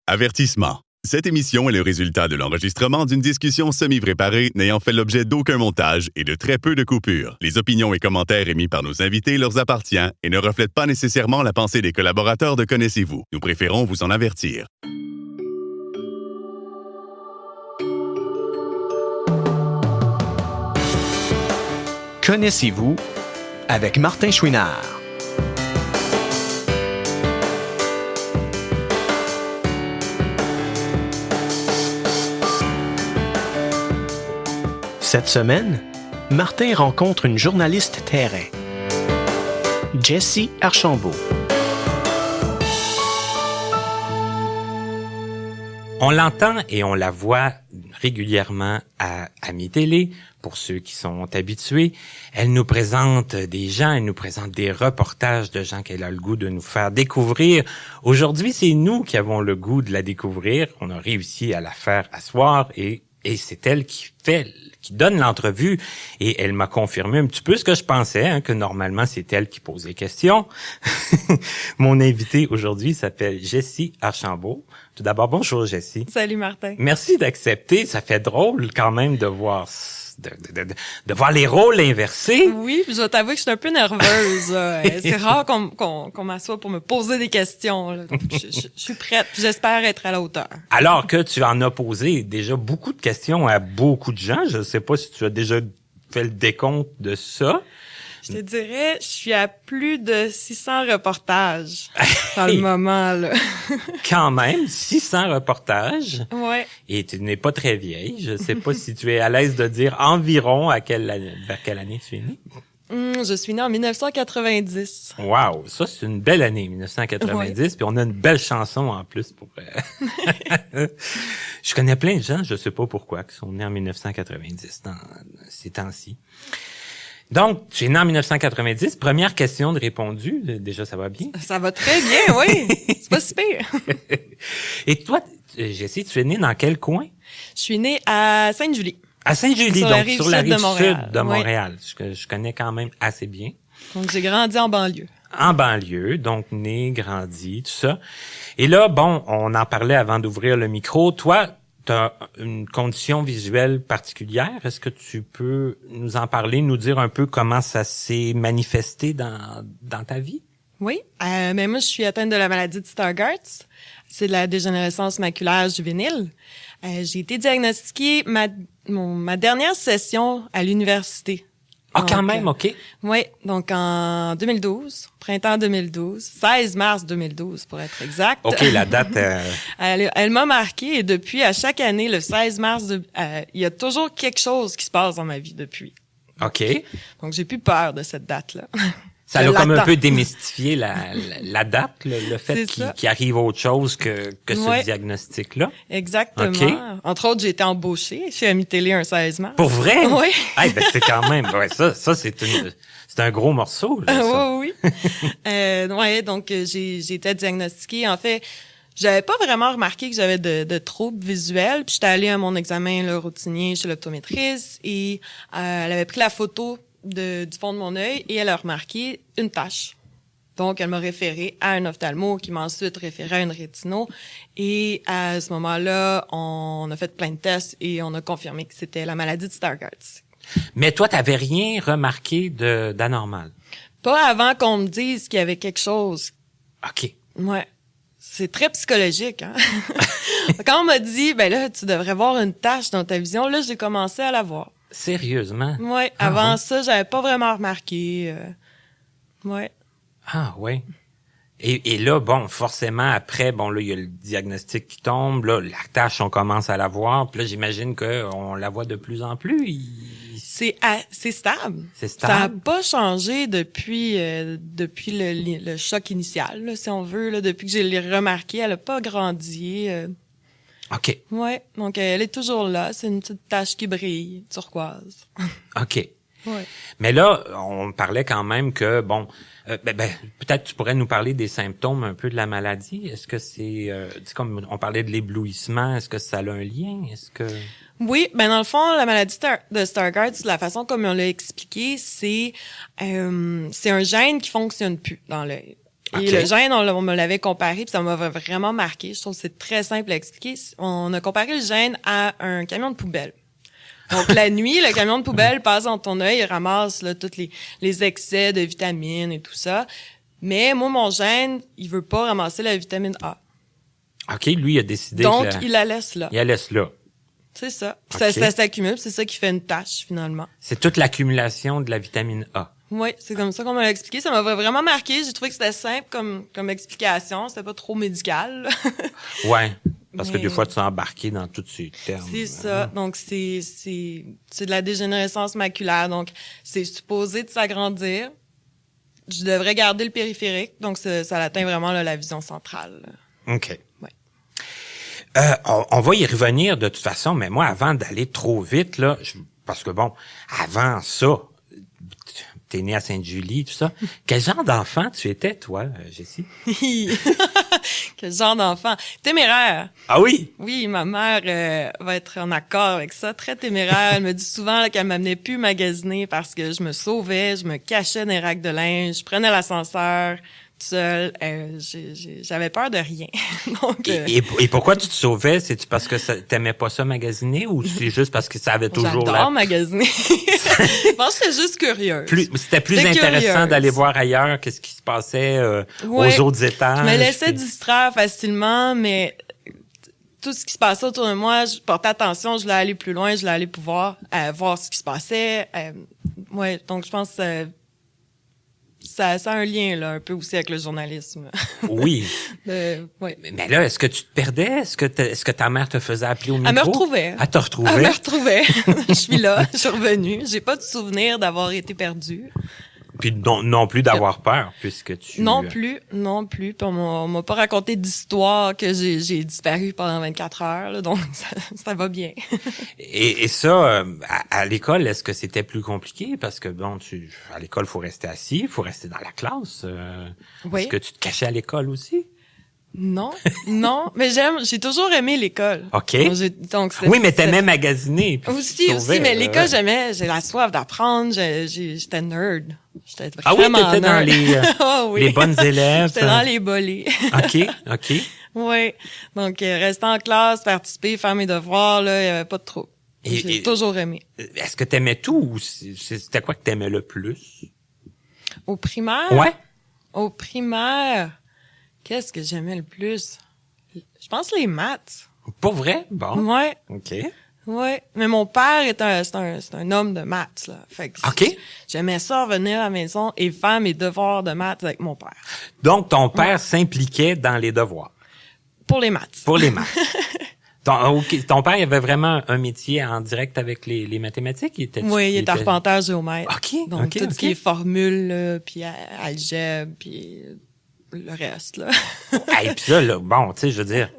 Avertissement. Cette émission est le résultat de l'enregistrement d'une discussion semi-préparée n'ayant fait l'objet d'aucun montage et de très peu de coupures. Les opinions et commentaires émis par nos invités leur appartiennent et ne reflètent pas nécessairement la pensée des collaborateurs de Connaissez-vous. Nous préférons vous en avertir. Connaissez-vous avec Martin Chouinard. Cette semaine, Martin rencontre une journaliste terrain, Jessie Archambault. On l'entend et on la voit régulièrement à Mi-Télé. Pour ceux qui sont habitués, elle nous présente des gens, elle nous présente des reportages de gens qu'elle a le goût de nous faire découvrir. Aujourd'hui, c'est nous qui avons le goût de la découvrir. On a réussi à la faire asseoir et c'est elle qui donne l'entrevue et elle m'a confirmé un petit peu ce que je pensais, que normalement c'est elle qui pose les questions. Mon invité aujourd'hui s'appelle Jessie Archambault. Tout d'abord, bonjour Jessie. Salut Martin. Merci d'accepter. Ça fait drôle quand même de voir de voir les rôles inversés. Oui, je dois t'avouer que je suis un peu nerveuse. C'est rare qu'on m'assoit pour me poser des questions. Là. Donc, je suis prête. J'espère être à la hauteur. Alors que tu en as posé déjà beaucoup de questions à beaucoup de gens. Je ne sais pas si tu as déjà fait le décompte de ça. Je te dirais, je suis à plus de 600 reportages dans le moment, là. Quand même, 600 reportages. Ouais. Et tu n'es pas très vieille. Je ne sais pas si tu es à l'aise de dire environ vers quelle année tu es née. Je suis née en 1990. Wow, ça c'est une belle année, 1990. Ouais. Puis on a une belle chanson en plus pour... Je connais plein de gens, je sais pas pourquoi, qui sont nés en 1990 dans ces temps-ci. Donc, tu es né en 1990. Première question de répondue. Déjà, ça va bien? Ça va très bien, oui. C'est pas si pire. Et toi, Jessie, tu es née dans quel coin? Je suis née à Sainte-Julie. À Sainte-Julie, donc sur la rive sud de Montréal. Oui. Je connais quand même assez bien. Donc, j'ai grandi en banlieue. En banlieue, donc né, grandi, tout ça. Et là, bon, on en parlait avant d'ouvrir le micro. Toi, tu as une condition visuelle particulière. Est-ce que tu peux nous en parler, nous dire un peu comment ça s'est manifesté dans ta vie? Oui. Mais moi, je suis atteinte de la maladie de Stargardt. C'est de la dégénérescence maculaire juvénile. J'ai été diagnostiquée ma dernière session à l'université. Ah, quand même, OK. Oui, donc en 2012, printemps 2012, 16 mars 2012 pour être exact. OK, la date... Elle m'a marquée et depuis, à chaque année, le 16 mars, il y a toujours quelque chose qui se passe dans ma vie depuis. OK. Donc, j'ai plus peur de cette date-là. Ça a comme un peu démystifié la date, le fait qu'il arrive autre chose que ce diagnostic-là. Exactement. Okay. Entre autres, j'ai été embauchée chez Mi-Télé un 16 mars. Pour vrai? Oui. Hey, ben c'est quand même, ouais, ça c'est un gros morceau, là, ça. Oui. Ouais, donc j'ai été diagnostiquée. En fait, j'avais pas vraiment remarqué que j'avais de troubles visuels. Puis j'étais allée à mon examen routinier chez l'optométriste et elle avait pris la photo du fond de mon œil et elle a remarqué une tache. Donc, elle m'a référé à un ophtalmo qui m'a ensuite référé à une rétino. Et à ce moment-là, on a fait plein de tests et on a confirmé que c'était la maladie de Stargardt. Mais toi, t'avais rien remarqué d'anormal? Pas avant qu'on me dise qu'il y avait quelque chose. OK. Ouais. C'est très psychologique, hein? Quand on m'a dit, ben là, tu devrais voir une tache dans ta vision, là, j'ai commencé à la voir. Sérieusement? Ouais. Avant ça, j'avais pas vraiment remarqué. Ouais. Ah, ouais. Et là, bon, forcément, après, bon, là, il y a le diagnostic qui tombe, là, la tâche, on commence à la voir, puis là, j'imagine qu'on la voit de plus en plus. C'est stable. C'est stable. Ça a pas changé depuis le choc initial, là, si on veut, là, depuis que je l'ai remarqué, elle a pas grandi. OK. Ouais, donc elle est toujours là, c'est une petite tache qui brille, turquoise. OK. Ouais. Mais là, on parlait quand même que, bon, peut-être tu pourrais nous parler des symptômes un peu de la maladie. Est-ce que c'est comme on parlait de l'éblouissement, est-ce que ça a un lien? Est-ce que... Oui, ben dans le fond, la maladie de Stargardt, la façon comme on l'a expliqué, c'est un gène qui fonctionne plus dans l'œil. Et le gène, on me l'avait comparé, puis ça m'a vraiment marqué. Je trouve que c'est très simple à expliquer. On a comparé le gène à un camion de poubelle. Donc, la nuit, le camion de poubelle passe dans ton œil, il ramasse là, tous les excès de vitamines et tout ça. Mais moi, mon gène, il veut pas ramasser la vitamine A. OK, lui, il a décidé donc, il la laisse là. Il la laisse là. C'est ça. Okay. Ça s'accumule, c'est ça qui fait une tâche, finalement. C'est toute l'accumulation de la vitamine A. Oui, c'est comme ça qu'on m'a expliqué. Ça m'a vraiment marqué. J'ai trouvé que c'était simple comme explication. C'était pas trop médical. Ouais. Parce que des fois, tu es embarqué dans tous ces termes. C'est ça. Donc, c'est de la dégénérescence maculaire. Donc, c'est supposé de s'agrandir. Je devrais garder le périphérique. Donc, ça atteint vraiment là, la vision centrale. OK. Ouais. On va y revenir de toute façon, mais moi, avant d'aller trop vite, là, parce que bon, avant ça, t'es né à Sainte-Julie, tout ça. Quel genre d'enfant tu étais, toi, Jessie? Quel genre d'enfant? Téméraire. Ah oui? Oui, ma mère va être en accord avec ça. Très téméraire. Elle me dit souvent là, qu'elle m'amenait plus magasiner parce que je me sauvais, je me cachais dans les racks de linge, je prenais l'ascenseur seule. J'avais peur de rien. Donc, et pourquoi tu te sauvais? C'est-tu parce que t'aimais pas ça magasiner ou c'est juste parce que ça avait toujours j'adore magasiner. Je pense que c'est juste curieux. C'était plus intéressant d'aller voir ailleurs qu'est-ce qui se passait aux autres étages. Je me laissais distraire facilement, mais tout ce qui se passait autour de moi, je portais attention, je voulais aller plus loin, je voulais aller pouvoir voir ce qui se passait. Ouais, donc je pense que ça a un lien là un peu aussi avec le journalisme. Oui. Ouais. Mais là, est-ce que tu te perdais? Est-ce que ta mère te faisait appeler au micro? Elle me retrouvait. Elle te retrouvait? Elle me retrouvait. Je suis là, je suis revenue. J'ai pas de souvenir d'avoir été perdue. Puis non plus d'avoir peur, puisque tu... Non plus. Puis on m'a pas raconté d'histoire que j'ai disparu pendant 24 heures, là, donc ça va bien. Et ça, à l'école, est-ce que c'était plus compliqué? Parce que bon, à l'école, faut rester assis, faut rester dans la classe. Oui. Est-ce que tu te cachais à l'école aussi? Non, mais j'ai toujours aimé l'école. OK. Donc, oui, mais t'aimais magasiner. Aussi, mais l'école, j'ai la soif d'apprendre, j'étais nerd. J'étais vraiment ah oui, t'étais nerd. dans les bonnes élèves. J'étais dans les bolés. OK. Oui. Donc, rester en classe, participer, faire mes devoirs, là, il y avait pas de trop. J'ai toujours aimé. Est-ce que t'aimais tout ou c'était quoi que t'aimais le plus? Au primaire? Ouais. Au primaire, qu'est-ce que j'aimais le plus? Je pense les maths. Pas vrai? Bon. Ouais. OK. Ouais, mais mon père c'est un homme de maths là. Fait que OK. J'aimais ça revenir à la maison et faire mes devoirs de maths avec mon père. Donc ton père s'impliquait dans les devoirs. Pour les maths. Pour les maths. Ton père avait vraiment un métier en direct avec les mathématiques? Il était arpenteur géomètre. OK. Donc tout ce qui est formule là, puis algèbre puis le reste là. Et puis là, bon, tu sais, je veux dire,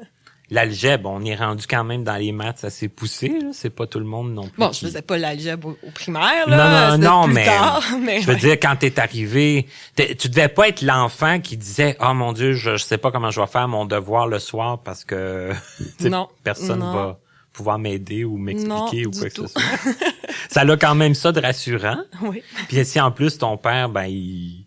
l'algèbre, on est rendu quand même dans les maths assez poussé, là. C'est pas tout le monde non plus. Bon, je faisais pas l'algèbre au primaire, là. Non, mais je veux dire, quand t'es arrivé, tu devais pas être l'enfant qui disait, oh mon Dieu, je sais pas comment je vais faire mon devoir le soir parce que personne va pouvoir m'aider ou m'expliquer ou quoi que ce soit. Ça a quand même ça de rassurant. Oui. Puis si en plus ton père, ben, il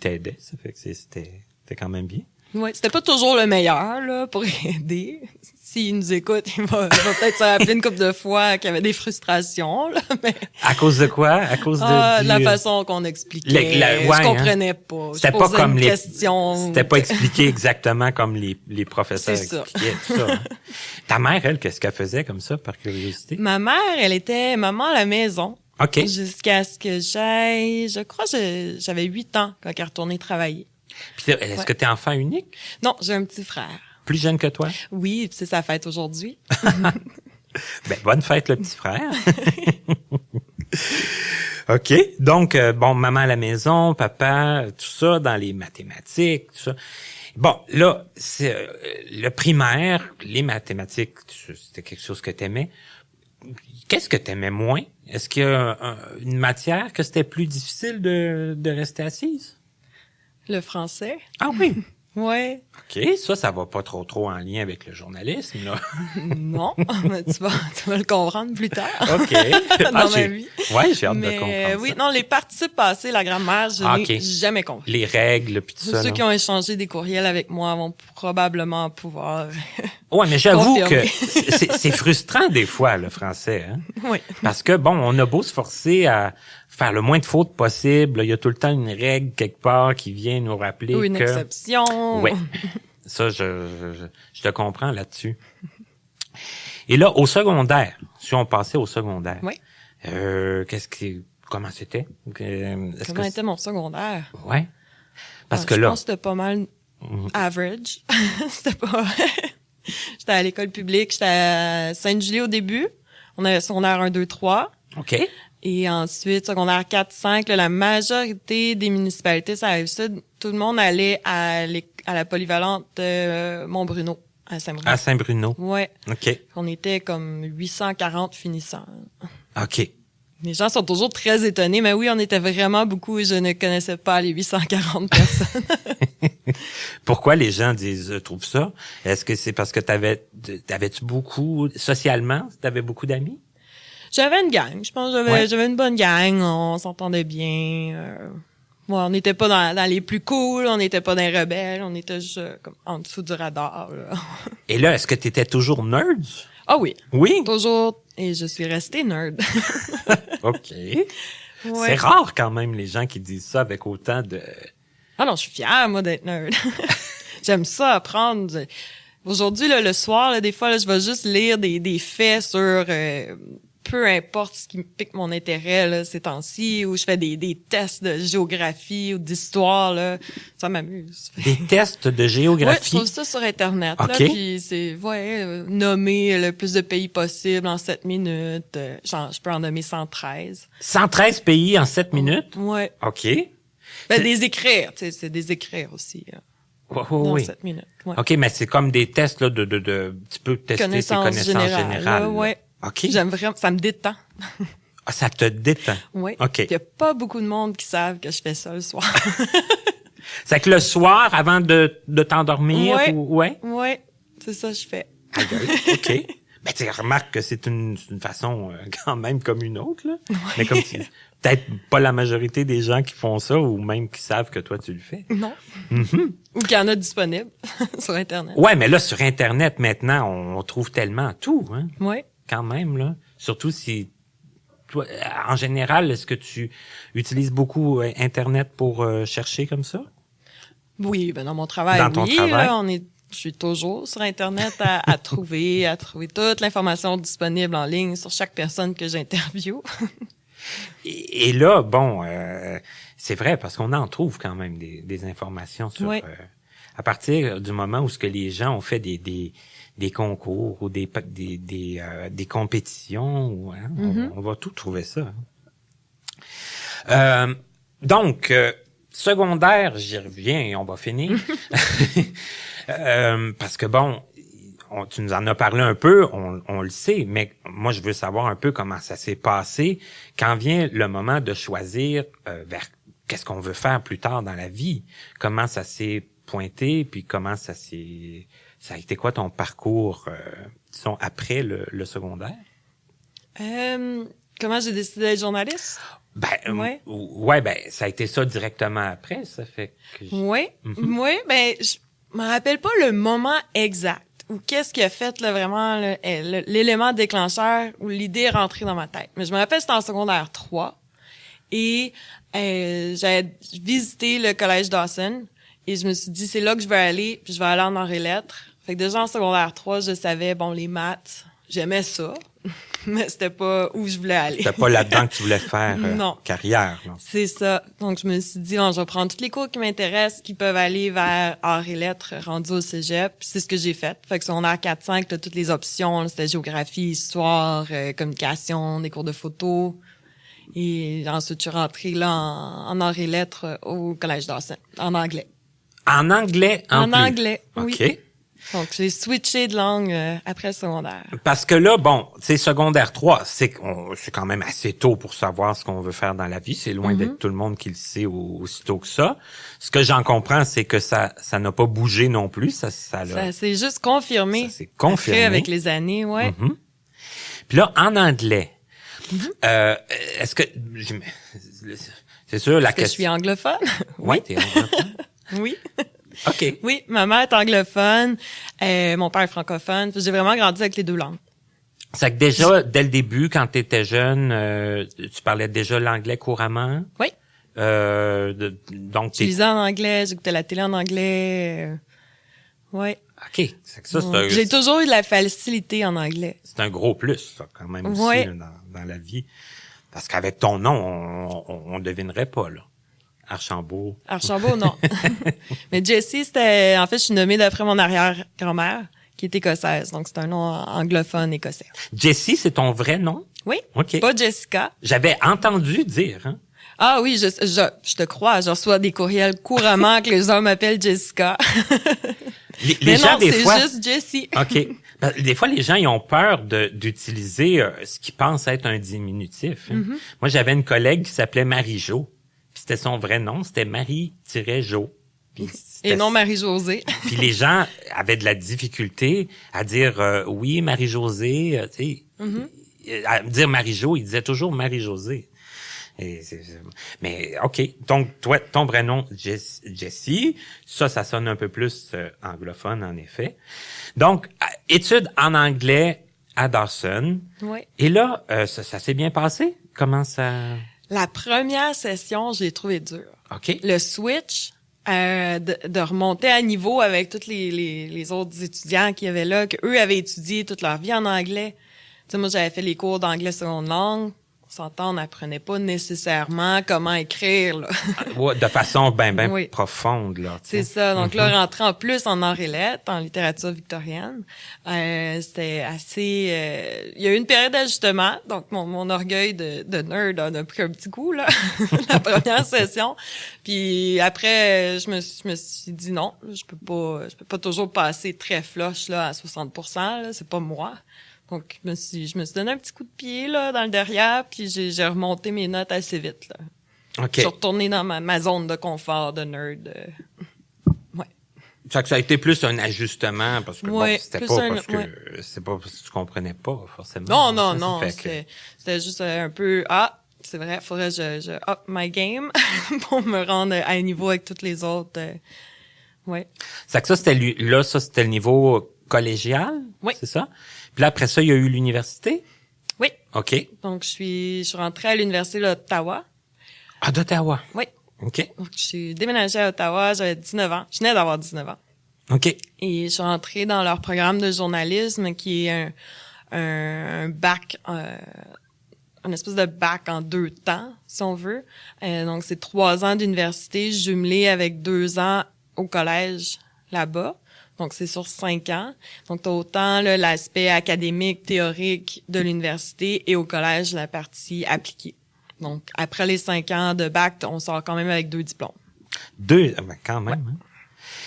t'aidait, ça fait que c'était quand même bien. Oui, c'était pas toujours le meilleur là pour aider. S'il nous écoute, il va peut-être se rappeler une couple de fois qu'il y avait des frustrations là, mais à cause de quoi? À cause de la façon qu'on expliquait. Je comprenais pas. C'était pas comme les questions. C'était pas expliqué exactement comme les professeurs expliquaient tout ça. Hein. Ta mère, elle, qu'est-ce qu'elle faisait comme ça par curiosité? Ma mère, elle était maman à la maison. OK. Jusqu'à ce que j'avais 8 ans quand elle est retournée travailler. Puis est-ce que t'es enfant unique? Non, j'ai un petit frère. Plus jeune que toi? Oui, c'est sa fête aujourd'hui. Ben, bonne fête, le petit frère. OK. Donc, bon, maman à la maison, papa, tout ça, dans les mathématiques, tout ça. Bon, là, c'est le primaire, les mathématiques, c'était quelque chose que t'aimais. Qu'est-ce que t'aimais moins? Est-ce qu'il y a une matière que c'était plus difficile de rester assise? Le français. Ah oui? Ouais. OK, ça va pas trop en lien avec le journalisme, là. Non, mais tu vas le comprendre plus tard. OK. Dans ma vie. Ouais, j'ai hâte de Mais comprendre oui, ça. non, les participes passés, la grammaire, je n'ai OK. jamais compris. Les règles, puis tout ça. Ceux là. qui ont échangé des courriels avec moi vont probablement pouvoir... Ouais, mais j'avoue confirmer. que c'est frustrant des fois, le français, hein. Oui. Parce que, bon, on a beau se forcer à faire le moins de fautes possible, il y a tout le temps une règle quelque part qui vient nous rappeler Ou une que... exception. Ouais. Ça, je te comprends là-dessus. Et là, au secondaire, si on passait au secondaire, Oui. comment c'était? Comment était mon secondaire? Ouais. Parce que Je là, pense que c'était pas mal average. C'était pas... J'étais à l'école publique, j'étais à Sainte-Julie au début. On avait secondaire 1, 2, 3. OK. Et ensuite, secondaire 4, 5, là, la majorité des municipalités, ça arrive ça. Tout le monde allait à la polyvalente de Mont-Bruno, à Saint-Bruno. À Saint-Bruno. Ouais. OK. On était comme 840 finissants. OK. Les gens sont toujours très étonnés, mais oui, on était vraiment beaucoup et je ne connaissais pas les 840 personnes. Pourquoi les gens trouvent ça? Est-ce que c'est parce que t'avais-tu beaucoup, socialement, t'avais beaucoup d'amis? J'avais une gang, je pense que j'avais une bonne gang, on s'entendait bien. Ouais, on n'était pas dans les plus cool, on n'était pas dans les rebelles, on était juste comme en dessous du radar. Là. Et là, est-ce que t'étais toujours nerd? Ah oui, Oui? toujours. Et je suis restée nerd. OK. Ouais. C'est rare quand même, les gens qui disent ça avec autant de... Ah non, je suis fière, moi, d'être nerd. J'aime ça, apprendre. Aujourd'hui, là, le soir, là, des fois, là, je vais juste lire des faits sur... peu importe ce qui me pique mon intérêt là, ces temps-ci, ou je fais des tests de géographie ou d'histoire, là, ça m'amuse. Des tests de Ouais, je géographie? trouve ça sur Internet. OK. Là, puis c'est nommer le plus de pays possible en 7 minutes. Genre, je peux en nommer 113. 113 pays en 7 minutes? Ouais. OK. Ben, des écrire, tu sais, c'est des écrire aussi. Ouais, Dans oui. 7 minutes. Ouais. OK, mais c'est comme des tests là, tu peux tester tes connaissances générales. là, ouais. OK. J'aime vraiment, ça me détend. Ah, ça te détend. Oui. OK. Il y a pas beaucoup de monde qui savent que je fais ça le soir. C'est que le soir, avant de t'endormir, Ouais. ouais? Ouais, c'est ça que je fais. OK. Ben, tu remarques que c'est une façon quand même comme une autre, là. Mais comme peut-être pas la majorité des gens qui font ça ou même qui savent que toi, tu le fais. Non. Ou qu'il y en a disponible sur Internet. Ouais, mais là, sur Internet, maintenant, on trouve tellement tout, hein. Ouais. Quand même, là. Surtout si, toi, en général, est-ce que tu utilises beaucoup Internet pour chercher comme ça? Oui, ben dans mon travail, Dans ton oui. travail? Là, je suis toujours sur Internet à trouver toute l'information disponible en ligne sur chaque personne que j'interviewe. Et là, bon, c'est vrai parce qu'on en trouve quand même des informations sur Ouais. à partir du moment où ce que les gens ont fait des concours ou des compétitions, ou, hein, on va tout trouver ça. Donc secondaire, j'y reviens et on va finir parce que bon. Tu nous en as parlé un peu, on le sait, mais moi, je veux savoir un peu comment ça s'est passé quand vient le moment de choisir vers qu'est-ce qu'on veut faire plus tard dans la vie. Comment ça s'est pointé, puis comment ça a été quoi ton parcours, disons, après le secondaire? Comment j'ai décidé d'être journaliste? Ben, Ouais. ben, ça a été ça directement après, ça fait que... Oui. Oui, ben, je me rappelle pas le moment exact. Ou qu'est-ce qui a fait là, vraiment l'élément déclencheur où l'idée est rentrée dans ma tête. Mais je me rappelle, c'était en secondaire 3 et j'avais visité le collège Dawson et je me suis dit, c'est là que je veux aller, puis je vais aller en arts et lettres. Fait que déjà en secondaire 3, je savais, bon, les maths, j'aimais ça, mais c'était pas où je voulais aller. C'était pas là-dedans que tu voulais faire Non. carrière, là. C'est ça. Donc, je me suis dit, bon, je vais prendre tous les cours qui m'intéressent, qui peuvent aller vers arts et lettres rendus au cégep. Puis c'est ce que j'ai fait. Fait que secondaire 4-5, là, toutes les options, là, c'était géographie, histoire, communication, des cours de photo. Et ensuite, je suis rentrée là en arts et lettres au collège Dawson, en anglais. En anglais, En plus. anglais, oui. OK. Donc, j'ai switché de langue après le secondaire. Parce que là, bon, c'est secondaire 3, c'est quand même assez tôt pour savoir ce qu'on veut faire dans la vie. C'est loin d'être tout le monde qui le sait aussitôt que ça. Ce que j'en comprends, c'est que ça n'a pas bougé non plus. Ça s'est juste confirmé. Ça s'est confirmé. Après, avec les années, ouais. Mm-hmm. Puis là, en anglais, est-ce que... C'est sûr, la question... Je suis anglophone? Oui, t'es anglophone? Oui. OK. Oui, ma mère est anglophone, mon père est francophone. J'ai vraiment grandi avec les deux langues. C'est que déjà, dès le début, quand tu étais jeune, tu parlais déjà l'anglais couramment? Oui. Donc, je lisais en anglais, j'écoutais la télé en anglais. Oui. OK. C'est que ça, j'ai toujours eu de la facilité en anglais. C'est un gros plus, ça, quand même, aussi, dans la vie. Parce qu'avec ton nom, on devinerait pas, là. Archambault, non. Mais Jessie, en fait, je suis nommée d'après mon arrière-grand-mère, qui est écossaise. Donc, c'est un nom anglophone écossais. Jessie, c'est ton vrai nom? Oui. OK. Pas Jessica. J'avais entendu dire, hein. Ah oui, je te crois. Je reçois des courriels couramment que les gens m'appellent Jessica. Les gens, non, des fois. C'est juste Jessie. OK. Des fois, les gens, ils ont peur d'utiliser ce qu'ils pensent être un diminutif. Hein. Moi, j'avais une collègue qui s'appelait Marie-Jo. C'était son vrai nom, c'était Marie-Jo. Et non Marie-Josée. Puis les gens avaient de la difficulté à dire oui, Marie-Josée, tu sais. À dire Marie-Jo, ils disaient toujours Marie-Josée. Mais OK, donc toi, ton vrai nom, Jessie, ça sonne un peu plus anglophone, en effet. Donc, études en anglais à Dawson. Oui. Et là, ça s'est bien passé? Comment ça... La première session, je l'ai trouvé dure. OK. Le switch, de remonter à niveau avec tous les autres étudiants qui avaient là, qu'eux avaient étudié toute leur vie en anglais. Tu sais, moi, j'avais fait les cours d'anglais seconde langue. On s'entend, on n'apprenait pas nécessairement comment écrire, là. Ouais, de façon ben oui. profonde, là. C'est ça. Donc là, rentrer en plus en arts et lettres, en littérature victorienne, c'était assez... il y a eu une période d'ajustement. Donc, mon orgueil de nerd en a pris un petit coup, là, la première session. Puis après, je me suis dit non, je peux pas toujours passer très flush, là, à 60%, là. C'est pas moi. Donc, je me suis donné un petit coup de pied, là, dans le derrière, puis j'ai remonté mes notes assez vite, là. OK. Je suis retournée dans ma zone de confort de nerd. Ouais. Ça a été plus un ajustement, parce que bon, c'était pas parce que c'est pas parce que tu comprenais pas, forcément. Non. C'était juste un peu, c'est vrai, faudrait que je up my game pour me rendre à un niveau avec toutes les autres. Ouais. C'est que ça, c'était le niveau collégial? Oui. C'est ça? Puis là, après ça, il y a eu l'université? Oui. OK. Donc, je suis rentrée à l'université d'Ottawa. Ah, d'Ottawa? Oui. OK. Donc, je suis déménagée à Ottawa, j'avais 19 ans. Je venais d'avoir 19 ans. OK. Et je suis rentrée dans leur programme de journalisme qui est un bac, une espèce de bac en 2 temps, si on veut. Donc, c'est 3 ans d'université jumelés avec 2 ans au collège là-bas. Donc, c'est sur 5 ans. Donc, t'as autant là, l'aspect académique, théorique de l'université et au collège, la partie appliquée. Donc, après les 5 ans de bac, on sort quand même avec 2 diplômes. 2, quand même. Ouais. Hein?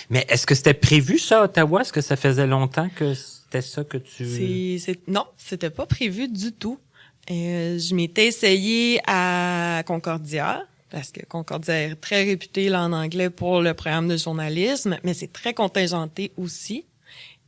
Mais est-ce que c'était prévu, ça, à Ottawa? Est-ce que ça faisait longtemps que c'était ça que tu... Non, c'était pas prévu du tout. Je m'étais essayée à Concordia, parce que Concordia est très réputé là, en anglais pour le programme de journalisme, mais c'est très contingenté aussi.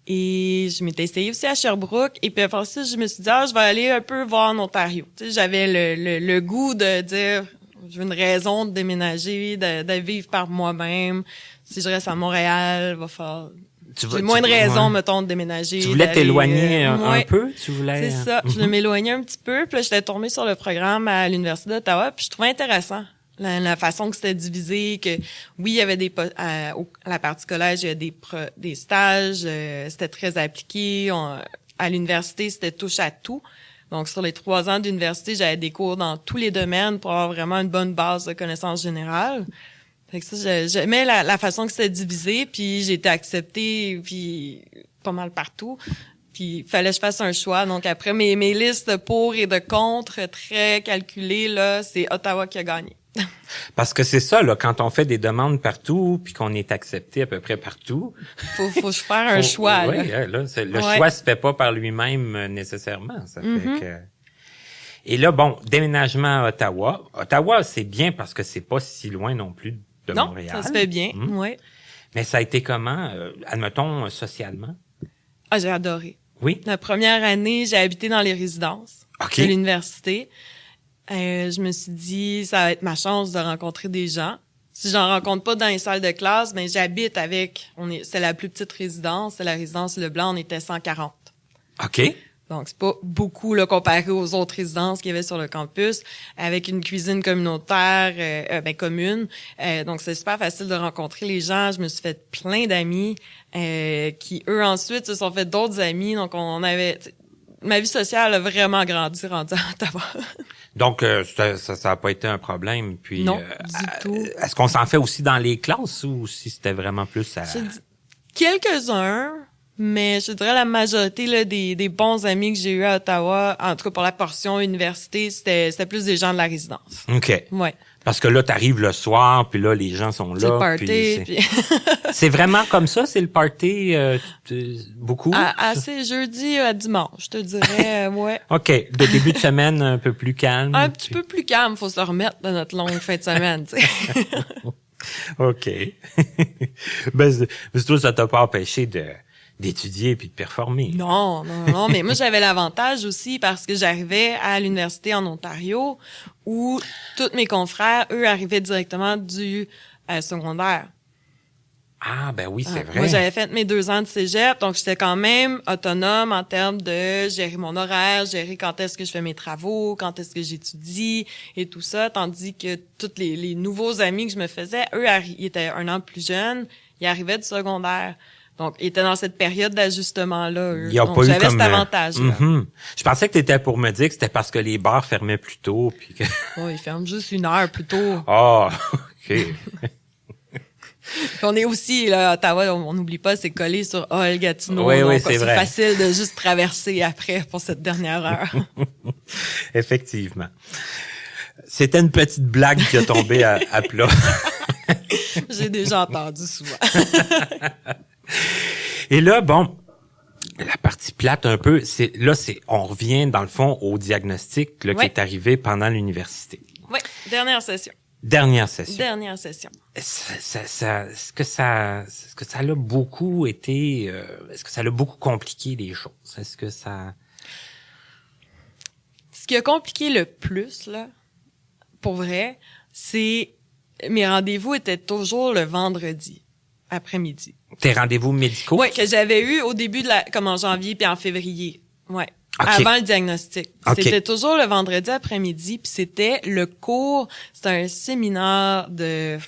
Et je m'étais essayée aussi à Sherbrooke. Et puis après ça, je me suis dit, je vais aller un peu voir en Ontario. Tu sais, j'avais le goût de dire, j'ai une raison de déménager, de vivre par moi-même. Si je reste à Montréal, va faire... J'ai moins de raisons, mettons, de déménager. Tu voulais t'éloigner un peu? Tu voulais... C'est ça. Je m'éloignais un petit peu. Puis là, j'étais tombée sur le programme à l'Université d'Ottawa. Puis je trouvais intéressant la façon que c'était divisé, que oui, il y avait à la partie collège, il y a des stages, c'était très appliqué. À l'université, c'était touche à tout. Donc, sur les 3 ans d'université, j'avais des cours dans tous les domaines pour avoir vraiment une bonne base de connaissances générales. Fait que ça, j'aimais la façon que c'était divisé, puis j'ai été acceptée, puis pas mal partout. Puis il fallait que je fasse un choix. Donc après mes listes pour et de contre très calculées, là, c'est Ottawa qui a gagné. Parce que c'est ça, là, quand on fait des demandes partout, puis qu'on est accepté à peu près partout. Faut faire un choix, oui, là. Le choix se fait pas par lui-même nécessairement. Ça fait que... Et là, bon, déménagement à Ottawa. Ottawa, c'est bien parce que c'est pas si loin non plus de Montréal. Non, ça se fait bien, oui. Mais ça a été comment, admettons, socialement? Ah, j'ai adoré. Oui? La première année, j'ai habité dans les résidences de l'université. Je me suis dit, ça va être ma chance de rencontrer des gens. Si j'en rencontre pas dans les salles de classe, ben j'habite avec. C'est la plus petite résidence, c'est la résidence Leblanc, on était 140. OK. Donc c'est pas beaucoup là comparé aux autres résidences qu'il y avait sur le campus, avec une cuisine communautaire, commune. Donc c'est super facile de rencontrer les gens. Je me suis fait plein d'amis qui eux ensuite se sont fait d'autres amis. Donc on avait ma vie sociale a vraiment grandi rendu à Ottawa. Donc, ça a pas été un problème. Puis, non, du tout. Est-ce qu'on s'en fait aussi dans les classes ou si c'était vraiment plus à... Quelques-uns, mais je dirais la majorité là, des bons amis que j'ai eus à Ottawa, en tout cas pour la portion université, c'était plus des gens de la résidence. OK. Ouais. Parce que là, t'arrives le soir, puis là, les gens sont là. C'est le party. Puis c'est vraiment comme ça, c'est le party beaucoup? C'est jeudi à dimanche, je te dirais, ouais. OK. Le début de semaine, un peu plus calme. Un petit peu plus calme, faut se remettre de notre longue fin de semaine, tu sais. OK. Ben, toi, ça t'a pas empêché d'étudier puis de performer. Non, mais moi j'avais l'avantage aussi parce que j'arrivais à l'université en Ontario où tous mes confrères, eux, arrivaient directement du secondaire. Ah, ben oui, c'est vrai. Moi, j'avais fait mes 2 ans de cégep, donc j'étais quand même autonome en termes de gérer mon horaire, gérer quand est-ce que je fais mes travaux, quand est-ce que j'étudie et tout ça, tandis que tous les nouveaux amis que je me faisais, eux, ils étaient 1 an plus jeunes, ils arrivaient du secondaire. Donc, ils étaient dans cette période d'ajustement-là. Il y a donc, pas eu j'avais comme, cet avantage-là. Je pensais que t'étais pour me dire que c'était parce que les bars fermaient plus tôt. Puis que... Oh, ils ferment juste 1 heure plus tôt. Ah, OK. On est aussi, là, à Ottawa, on n'oublie pas, c'est collé sur Hull-Gatineau. Oui, donc, c'est vrai. Facile de juste traverser après pour cette dernière heure. Effectivement. C'était une petite blague qui a tombé à plat. J'ai déjà entendu souvent. Et là, bon, la partie plate un peu, on revient dans le fond au diagnostic là, qui est arrivé pendant l'université. Oui, dernière session. Dernière session. Dernière session. Est-ce que ça l'a beaucoup été, est-ce que ça l'a beaucoup compliqué les choses? Est-ce que ça... Ce qui a compliqué le plus, là, pour vrai, c'est mes rendez-vous étaient toujours le vendredi après-midi. Tes rendez-vous médicaux? Oui, que j'avais eu au début comme en janvier puis en février. Ouais. Okay. Avant le diagnostic. Okay. C'était toujours le vendredi après-midi, puis c'était le cours, c'était un séminaire de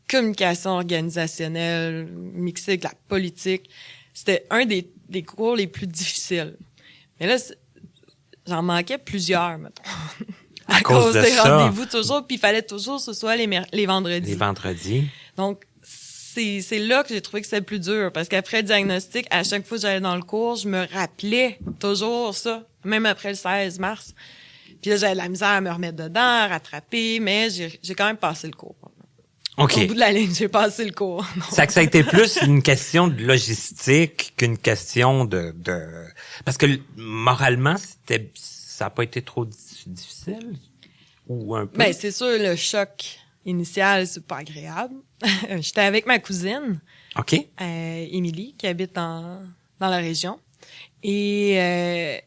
communication organisationnelle mixé avec la politique. C'était un des cours les plus difficiles. Mais là, j'en manquais plusieurs, mettons. à cause des rendez-vous toujours, puis il fallait toujours que ce soit les vendredis. Les vendredis. Donc, c'est là que j'ai trouvé que c'était le plus dur, parce qu'après le diagnostic, à chaque fois que j'allais dans le cours, je me rappelais toujours ça, même après le 16 mars. Puis là, j'avais de la misère à me remettre dedans, à rattraper, mais j'ai quand même passé le cours. OK. Au bout de la ligne, j'ai passé le cours. Ça a été plus une question de logistique qu'une question de... Parce que moralement, ça n'a pas été trop difficile? Ou un peu? Ben, c'est sûr, le choc initial, c'est pas agréable. J'étais avec ma cousine. OK. Émilie, qui habite dans la région. Et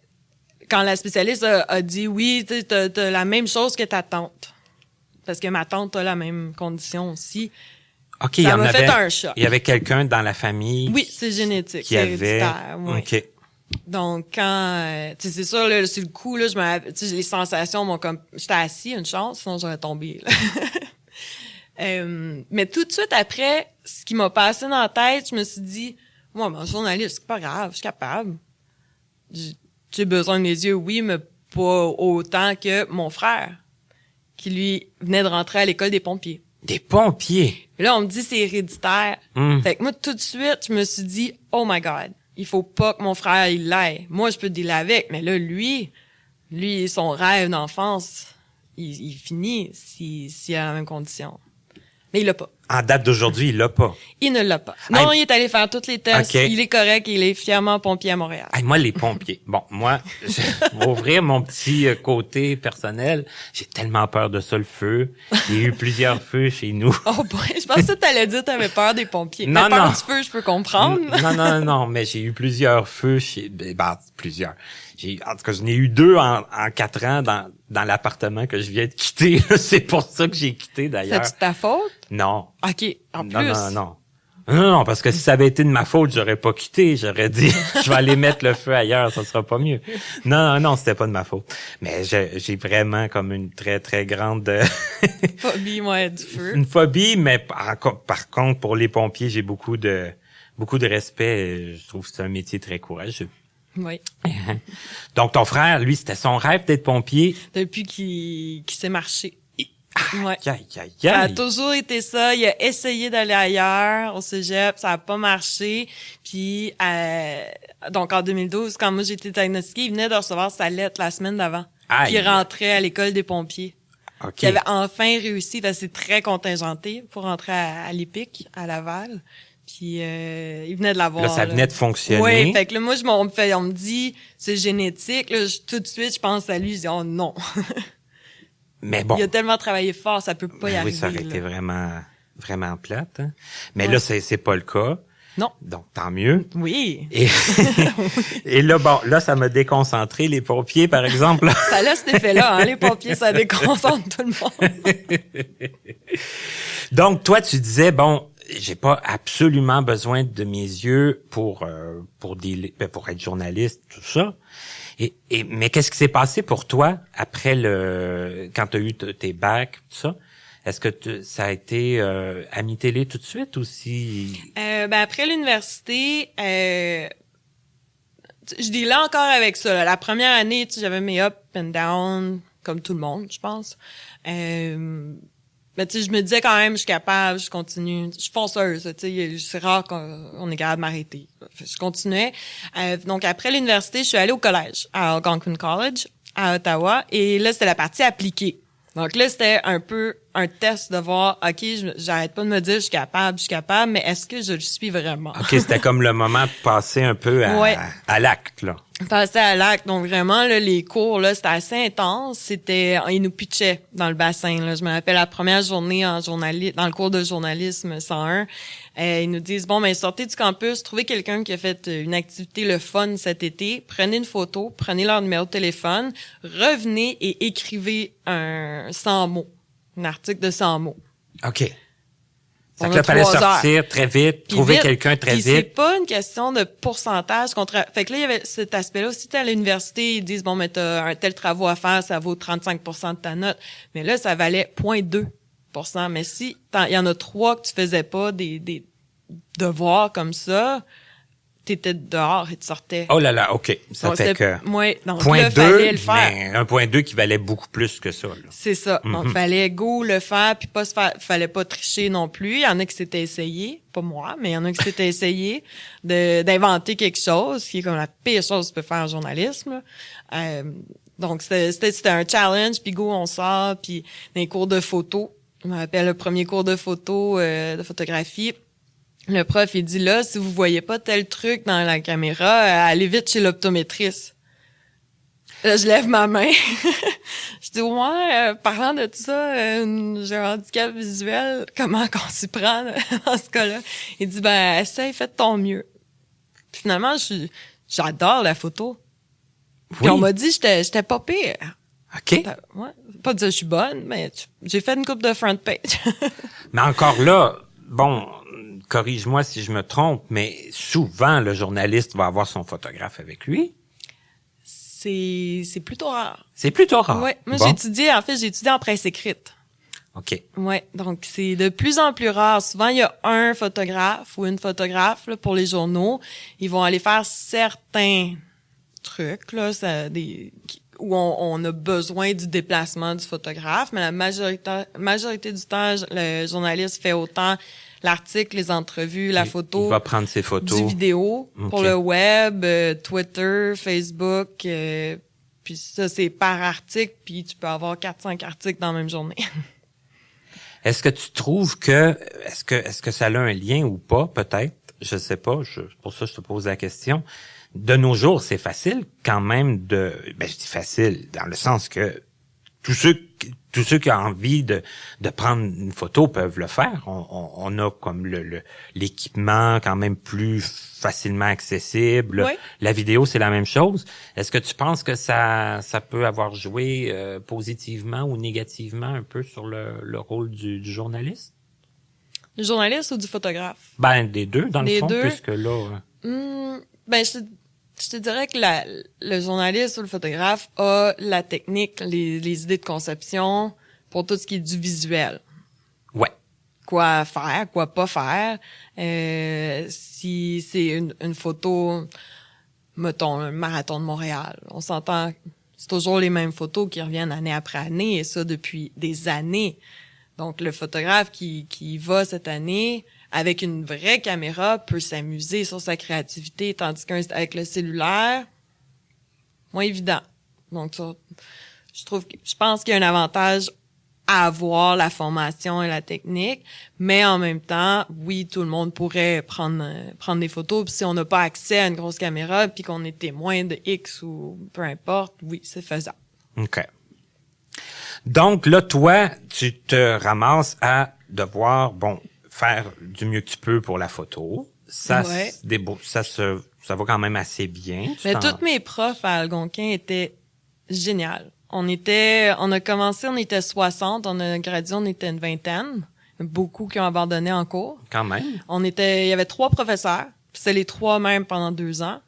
quand la spécialiste a dit « Oui, tu as la même chose que ta tante. » Parce que ma tante a la même condition aussi. OK, ça m'a fait un choc. Il y avait quelqu'un dans la famille. Oui, c'est génétique. Qui avait. Oui. OK. Donc, quand, tu sais, c'est sûr, là, sur le coup, là, les sensations m'ont comme, j'étais assis, une chance, sinon j'aurais tombé, là. Mais tout de suite après, ce qui m'a passé dans la tête, je me suis dit, moi, ben, journaliste, c'est pas grave, je suis capable. J'ai besoin de mes yeux, oui, mais pas autant que mon frère, qui lui venait de rentrer à l'école des pompiers. Des pompiers? Et là, on me dit c'est héréditaire. Fait que moi, tout de suite, je me suis dit, oh my God, il faut pas que mon frère, il l'aille. Moi, je peux dealer avec, mais là, lui, son rêve d'enfance, il finit s'il a la même condition. Mais il l'a pas. En date d'aujourd'hui, il l'a pas. Il ne l'a pas. Non, Hey. il est allé faire tous les tests. Ok. Il est correct. Il est fièrement pompier à Montréal. Hey, moi, les pompiers. Bon, moi, je vais ouvrir mon petit côté personnel. J'ai tellement peur de ça, le feu. Il y a eu plusieurs feux chez nous. Oh boy, je pensais que t'allais dire que t'avais peur des pompiers. Non, mais peur non. du feu, je peux comprendre. Non, mais j'ai eu plusieurs feux chez... plusieurs. En tout cas, j'en ai eu 2 en 4 ans dans l'appartement que je viens de quitter. C'est pour ça que j'ai quitté, d'ailleurs. C'est-tu ta faute? Non. OK, en plus. Non, parce que si ça avait été de ma faute, j'aurais pas quitté. J'aurais dit, je vais aller mettre le feu ailleurs, ça sera pas mieux. Non, c'était pas de ma faute. Mais j'ai vraiment comme une très, très grande... Phobie, moi, du feu. une phobie, mais par contre, pour les pompiers, j'ai beaucoup de respect. Je trouve que c'est un métier très courageux. Oui. Donc, ton frère, lui, c'était son rêve d'être pompier. Depuis qu'il sait marcher. Ouais. Aïe. Ça a toujours été ça. Il a essayé d'aller ailleurs, au cégep, ça a pas marché. Puis, donc en 2012, quand moi j'ai été diagnostiquée, il venait de recevoir sa lettre la semaine d'avant. Aïe. Puis il rentrait à l'école des pompiers. OK. Il avait enfin réussi, parce que c'est très contingenté pour rentrer à l'EPIC, à Laval. Puis il venait de l'avoir. Là, ça venait de fonctionner. Oui, fait que là, moi, on me dit, c'est génétique. Là, tout de suite, je pense à lui, je dis, oh non. Mais bon. Il a tellement travaillé fort, ça peut pas y Ben arriver. oui, ça aurait là. été vraiment plate. Hein. Mais Ouais. là, c'est pas le cas. Non. Donc, tant mieux. Oui. Et, et là, ça m'a déconcentré, les pompiers, par exemple. Ça a cet effet-là, hein, les pompiers, ça déconcentre tout le monde. Donc, toi, tu disais, bon, j'ai pas absolument besoin de mes yeux pour être journaliste, tout ça. Mais qu'est-ce qui s'est passé pour toi après quand tu as eu tes bacs, tout ça? Est-ce que ça a été Ami Télé tout de suite ou si... Après l'université, je dis là encore avec ça. Là. La première année, j'avais mes up and down, comme tout le monde, je pense. Mais tu sais, je me disais quand même, je suis capable, je continue. Je suis fonceuse, tu sais, c'est rare qu'on est capable de m'arrêter. Je continuais. Donc, après l'université, je suis allée au collège, à Algonquin College, à Ottawa. Et là, c'était la partie appliquée. Donc là, c'était un peu un test de voir, OK, j'arrête pas de me dire, je suis capable, mais est-ce que je le suis vraiment? OK, c'était comme le moment de passer un peu à l'acte, là. Passer à l'acte. Donc vraiment, là, les cours, là, c'était assez intense. Ils nous pitchaient dans le bassin, là. Je me rappelle la première journée dans le cours de journalisme 101. Ils nous disent, bon, sortez du campus, trouvez quelqu'un qui a fait une activité le fun cet été, prenez une photo, prenez leur numéro de téléphone, revenez et écrivez un 100 mots. Un article de 100 mots. OK. Ça On que là, a fallait 3 sortir très vite, Puis trouver vite, quelqu'un très puis c'est vite. pas une question de pourcentage. Fait que là, il y avait cet aspect-là. Si t'es à l'université, ils disent, bon, mais t'as un tel travaux à faire, ça vaut 35% de ta note. Mais là, ça valait 0,2%. Mais si il y en a 3 que tu faisais pas des devoirs comme ça, t'étais dehors et tu sortais. Oh là là, OK. Ça Donc, fait que... donc Point là, 2, fallait le faire. mais un point 2 qui valait beaucoup plus que ça, là. C'est ça. Donc, fallait le faire, puis fallait pas tricher non plus. Il y en a qui s'étaient essayés, pas moi, mais il y en a qui s'étaient essayés d'inventer quelque chose, qui est comme la pire chose que tu peux faire en journalisme. Donc, c'était un challenge, puis on sort, puis dans les cours de photo, je me rappelle le premier cours de photo, de photographie, le prof, il dit là, si vous voyez pas tel truc dans la caméra, allez vite chez l'optométriste. Là, je lève ma main. Je dis, ouais, parlant de tout ça, j'ai un handicap visuel. Comment qu'on s'y prend dans ce cas-là? Il dit, essaye, fais de ton mieux. Puis finalement, j'adore la photo. Puis Oui. on m'a dit, j'étais pas pire. OK. Ouais, pas dire que je suis bonne, mais j'ai fait une coupe de front page. Mais encore là, bon, corrige-moi si je me trompe, mais souvent, le journaliste va avoir son photographe avec lui. C'est plutôt rare. C'est plutôt rare. Ouais, moi Bon. j'ai étudié en presse écrite. OK. Ouais, donc c'est de plus en plus rare. Souvent, il y a un photographe ou une photographe là, pour les journaux. Ils vont aller faire certains trucs là, où on a besoin du déplacement du photographe, mais la majorité du temps, le journaliste fait autant l'article, les entrevues, la photo, Il va prendre ses photos. du vidéo OK. pour le web, Twitter, Facebook, puis Puis ça, c'est par article, puis tu peux avoir 4-5 articles dans la même journée. Est-ce que tu trouves est-ce que ça a un lien ou pas, peut-être? Je sais pas, pour ça je te pose la question. De nos jours, c'est facile quand même je dis facile, dans le sens que tous ceux qui ont envie de prendre une photo peuvent le faire. On a comme l'équipement quand même plus facilement accessible. Oui. La vidéo, c'est la même chose. Est-ce que tu penses que ça peut avoir joué positivement ou négativement un peu sur le rôle du journaliste? Du journaliste ou du photographe? Ben, des deux, dans le Des fond, deux. puisque là... Ben, je te dirais que le journaliste ou le photographe a la technique, les idées de conception pour tout ce qui est du visuel. Ouais. Quoi faire, quoi pas faire. Si c'est une photo, mettons, un marathon de Montréal, on s'entend, c'est toujours les mêmes photos qui reviennent année après année, et ça depuis des années. Donc, le photographe qui va cette année avec une vraie caméra peut s'amuser sur sa créativité, tandis qu'avec le cellulaire, moins évident. Donc, ça, je pense qu'il y a un avantage à avoir la formation et la technique, mais en même temps, oui, tout le monde pourrait prendre des photos. Puis si on n'a pas accès à une grosse caméra, puis qu'on est témoin de X ou peu importe, oui, c'est faisable. OK. Donc, là, toi, tu te ramasses à devoir, faire du mieux que tu peux pour la photo. Ça, Ouais. ça va quand même assez bien. Mais tous mes profs à Algonquin étaient géniaux. On a commencé, on était 60, on a gradué, on était une vingtaine. Beaucoup qui ont abandonné en cours. Quand même. Il y avait 3 professeurs, puis c'est les 3 mêmes pendant 2 ans.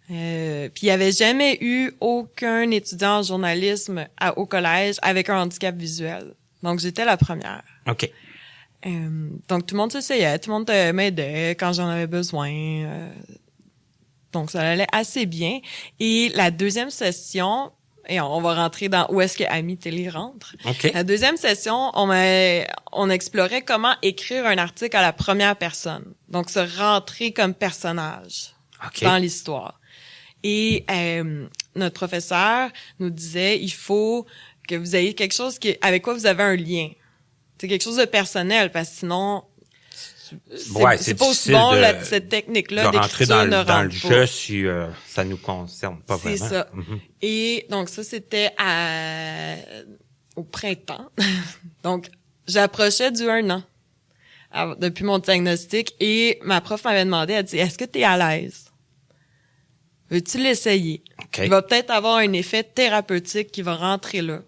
Puis il y avait jamais eu aucun étudiant en journalisme au collège avec un handicap visuel. Donc j'étais la première. OK. Donc tout le monde s'essayait, tout le monde m'aidait quand j'en avais besoin. Donc ça allait assez bien. Et la deuxième session, et on va rentrer dans où est-ce que Ami Télé rentre. OK. La deuxième session, on explorait comment écrire un article à la première personne. Donc se rentrer comme personnage OK. dans l'histoire. Et notre professeur nous disait, il faut que vous ayez quelque chose avec quoi vous avez un lien. C'est quelque chose de personnel, parce que sinon, c'est pas aussi difficile bon cette technique-là de rentrer d'écriture dans ne rentre le pas. jeu si ça nous concerne pas C'est vraiment. ça. Mhm. Et donc ça, c'était au printemps. Donc, j'approchais du 1 an depuis mon diagnostic, et ma prof m'avait demandé, elle dit, est-ce que tu es à l'aise? Veux-tu l'essayer? OK. Il va peut-être avoir un effet thérapeutique qui va rentrer là.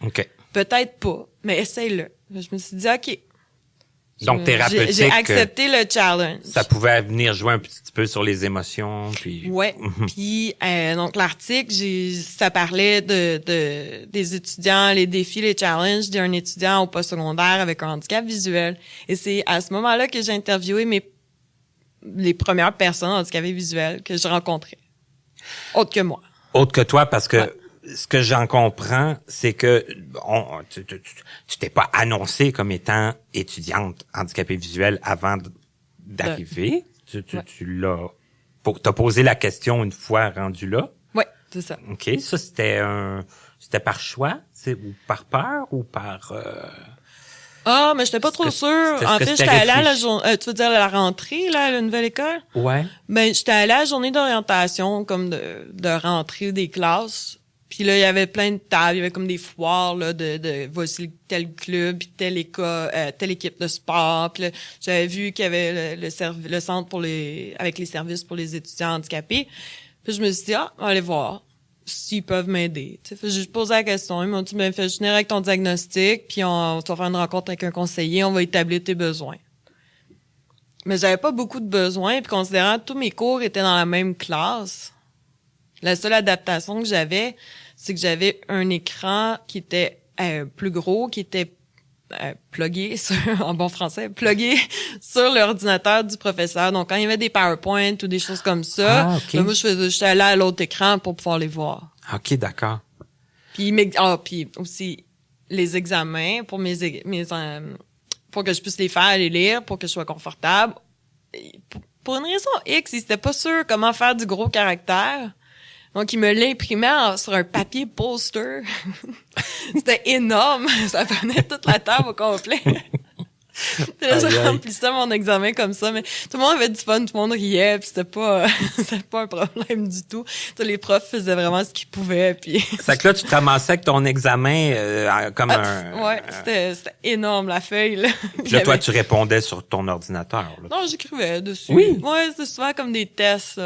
OK. Peut-être pas, mais essaye-le. Je me suis dit, OK. Donc, thérapeutique. J'ai accepté le challenge. Ça pouvait venir jouer un petit peu sur les émotions, puis... Ouais. Puis donc l'article, ça parlait des étudiants, les défis, les challenges d'un étudiant au postsecondaire avec un handicap visuel. Et c'est à ce moment-là que j'ai interviewé les premières personnes handicapées visuelles que je rencontrais. Autre que moi. Autre que toi, parce que Ouais. ce que j'en comprends, c'est que tu t'es pas annoncée comme étant étudiante handicapée visuelle avant d'arriver. Ouais. T'as posé la question une fois rendu là. Ouais, c'est ça. OK. Ça, c'était par choix, ou par peur, ou par... Ah, mais j'étais pas trop sûre. En fait, j'étais allée à tu veux dire la rentrée, là, à la nouvelle école? Ouais. Ben, j'étais allée à la journée d'orientation, comme de rentrée des classes. Puis là, il y avait plein de tables, il y avait comme des foires, là, de voici tel club, puis telle équipe de sport. Puis là, j'avais vu qu'il y avait le centre avec les services pour les étudiants handicapés. Puis je me suis dit, on va aller voir s'ils peuvent m'aider. Tu sais, j'ai posé la question. Ils m'ont dit, fais juste venir avec ton diagnostic, puis tu vas faire une rencontre avec un conseiller, on va établir tes besoins. Mais j'avais pas beaucoup de besoins, puis considérant que tous mes cours étaient dans la même classe, la seule adaptation que j'avais, c'est que j'avais un écran qui était plus gros, qui était plugué en bon français, plugué sur l'ordinateur du professeur. Donc, quand il y avait des PowerPoint ou des choses comme ça, okay. moi, j'étais allée à l'autre écran pour pouvoir les voir. OK, d'accord. Puis, puis aussi, les examens pour pour que je puisse les faire, les lire, pour que je sois confortable. Pour une raison X, ils n'étaient pas sûrs comment faire du gros caractère. Donc, il me l'imprimait sur un papier poster. C'était énorme. Ça prenait toute la table au complet. Puis là, je remplissais mon examen comme ça, mais tout le monde avait du fun, tout le monde riait, puis c'était pas un problème du tout. Tous les profs faisaient vraiment ce qu'ils pouvaient, puis... C'est que là, tu te ramassais avec ton examen comme Ouais, c'était énorme, la feuille, là. Puis là, toi, tu répondais sur ton ordinateur, là. Non, j'écrivais dessus. Oui? Ouais, c'était souvent comme des tests,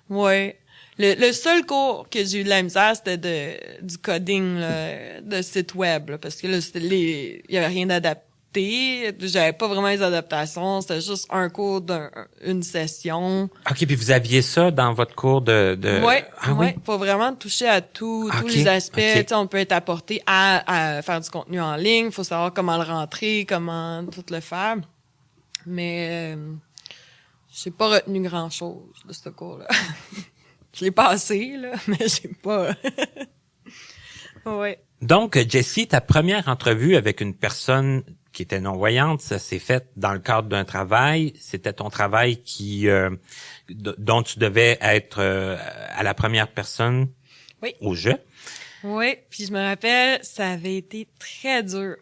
ouais. Le seul cours que j'ai eu de la misère, c'était du coding, là, de site web, là, parce que là, il y avait rien d'adapté. J'avais pas vraiment les adaptations, c'était juste un cours une session. OK, puis vous aviez ça dans votre cours de... Ouais, ah, ouais, faut vraiment toucher à tous les aspects. Okay. Tu sais, on peut être apporté à faire du contenu en ligne, faut savoir comment le rentrer, comment tout le faire. Mais j'ai pas retenu grand-chose de ce cours-là. Je l'ai passé, là, mais j'ai pas... Ouais. Donc, Jessie, ta première entrevue avec une personne qui était non-voyante, ça s'est fait dans le cadre d'un travail. C'était ton travail dont tu devais être à la première personne au jeu. Oui, puis je me rappelle, ça avait été très dur.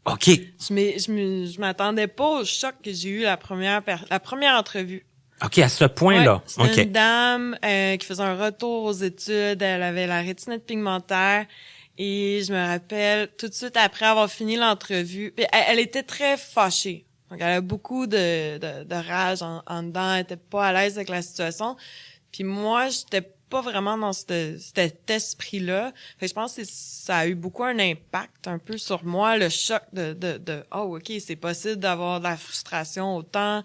OK. Je m'attendais pas au choc que j'ai eu la première entrevue. OK, à ce point-là. Ouais, c'était une dame qui faisait un retour aux études. Elle avait la rétinite pigmentaire. Et je me rappelle, tout de suite après avoir fini l'entrevue, elle était très fâchée. Donc, elle a beaucoup de rage en dedans. Elle était pas à l'aise avec la situation. Puis moi, j'étais pas vraiment dans cet esprit-là. Fait que je pense que ça a eu beaucoup un impact un peu sur moi, le choc de oh, OK, c'est possible d'avoir de la frustration autant.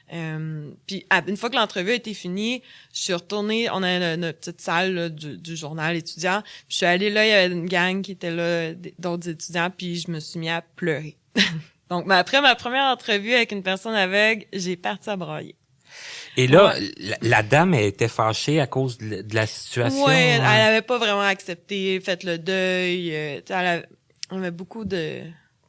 Puis une fois que l'entrevue a été finie, je suis retournée, on a notre petite salle là, du journal étudiant. Puis je suis allée là, il y avait une gang qui était là, d'autres étudiants, puis je me suis mis à pleurer. Donc après ma première entrevue avec une personne aveugle, j'ai parti à brailler. Et là, la dame, elle était fâchée à cause de la situation. Oui, elle avait pas vraiment accepté, fait le deuil. Elle avait beaucoup de...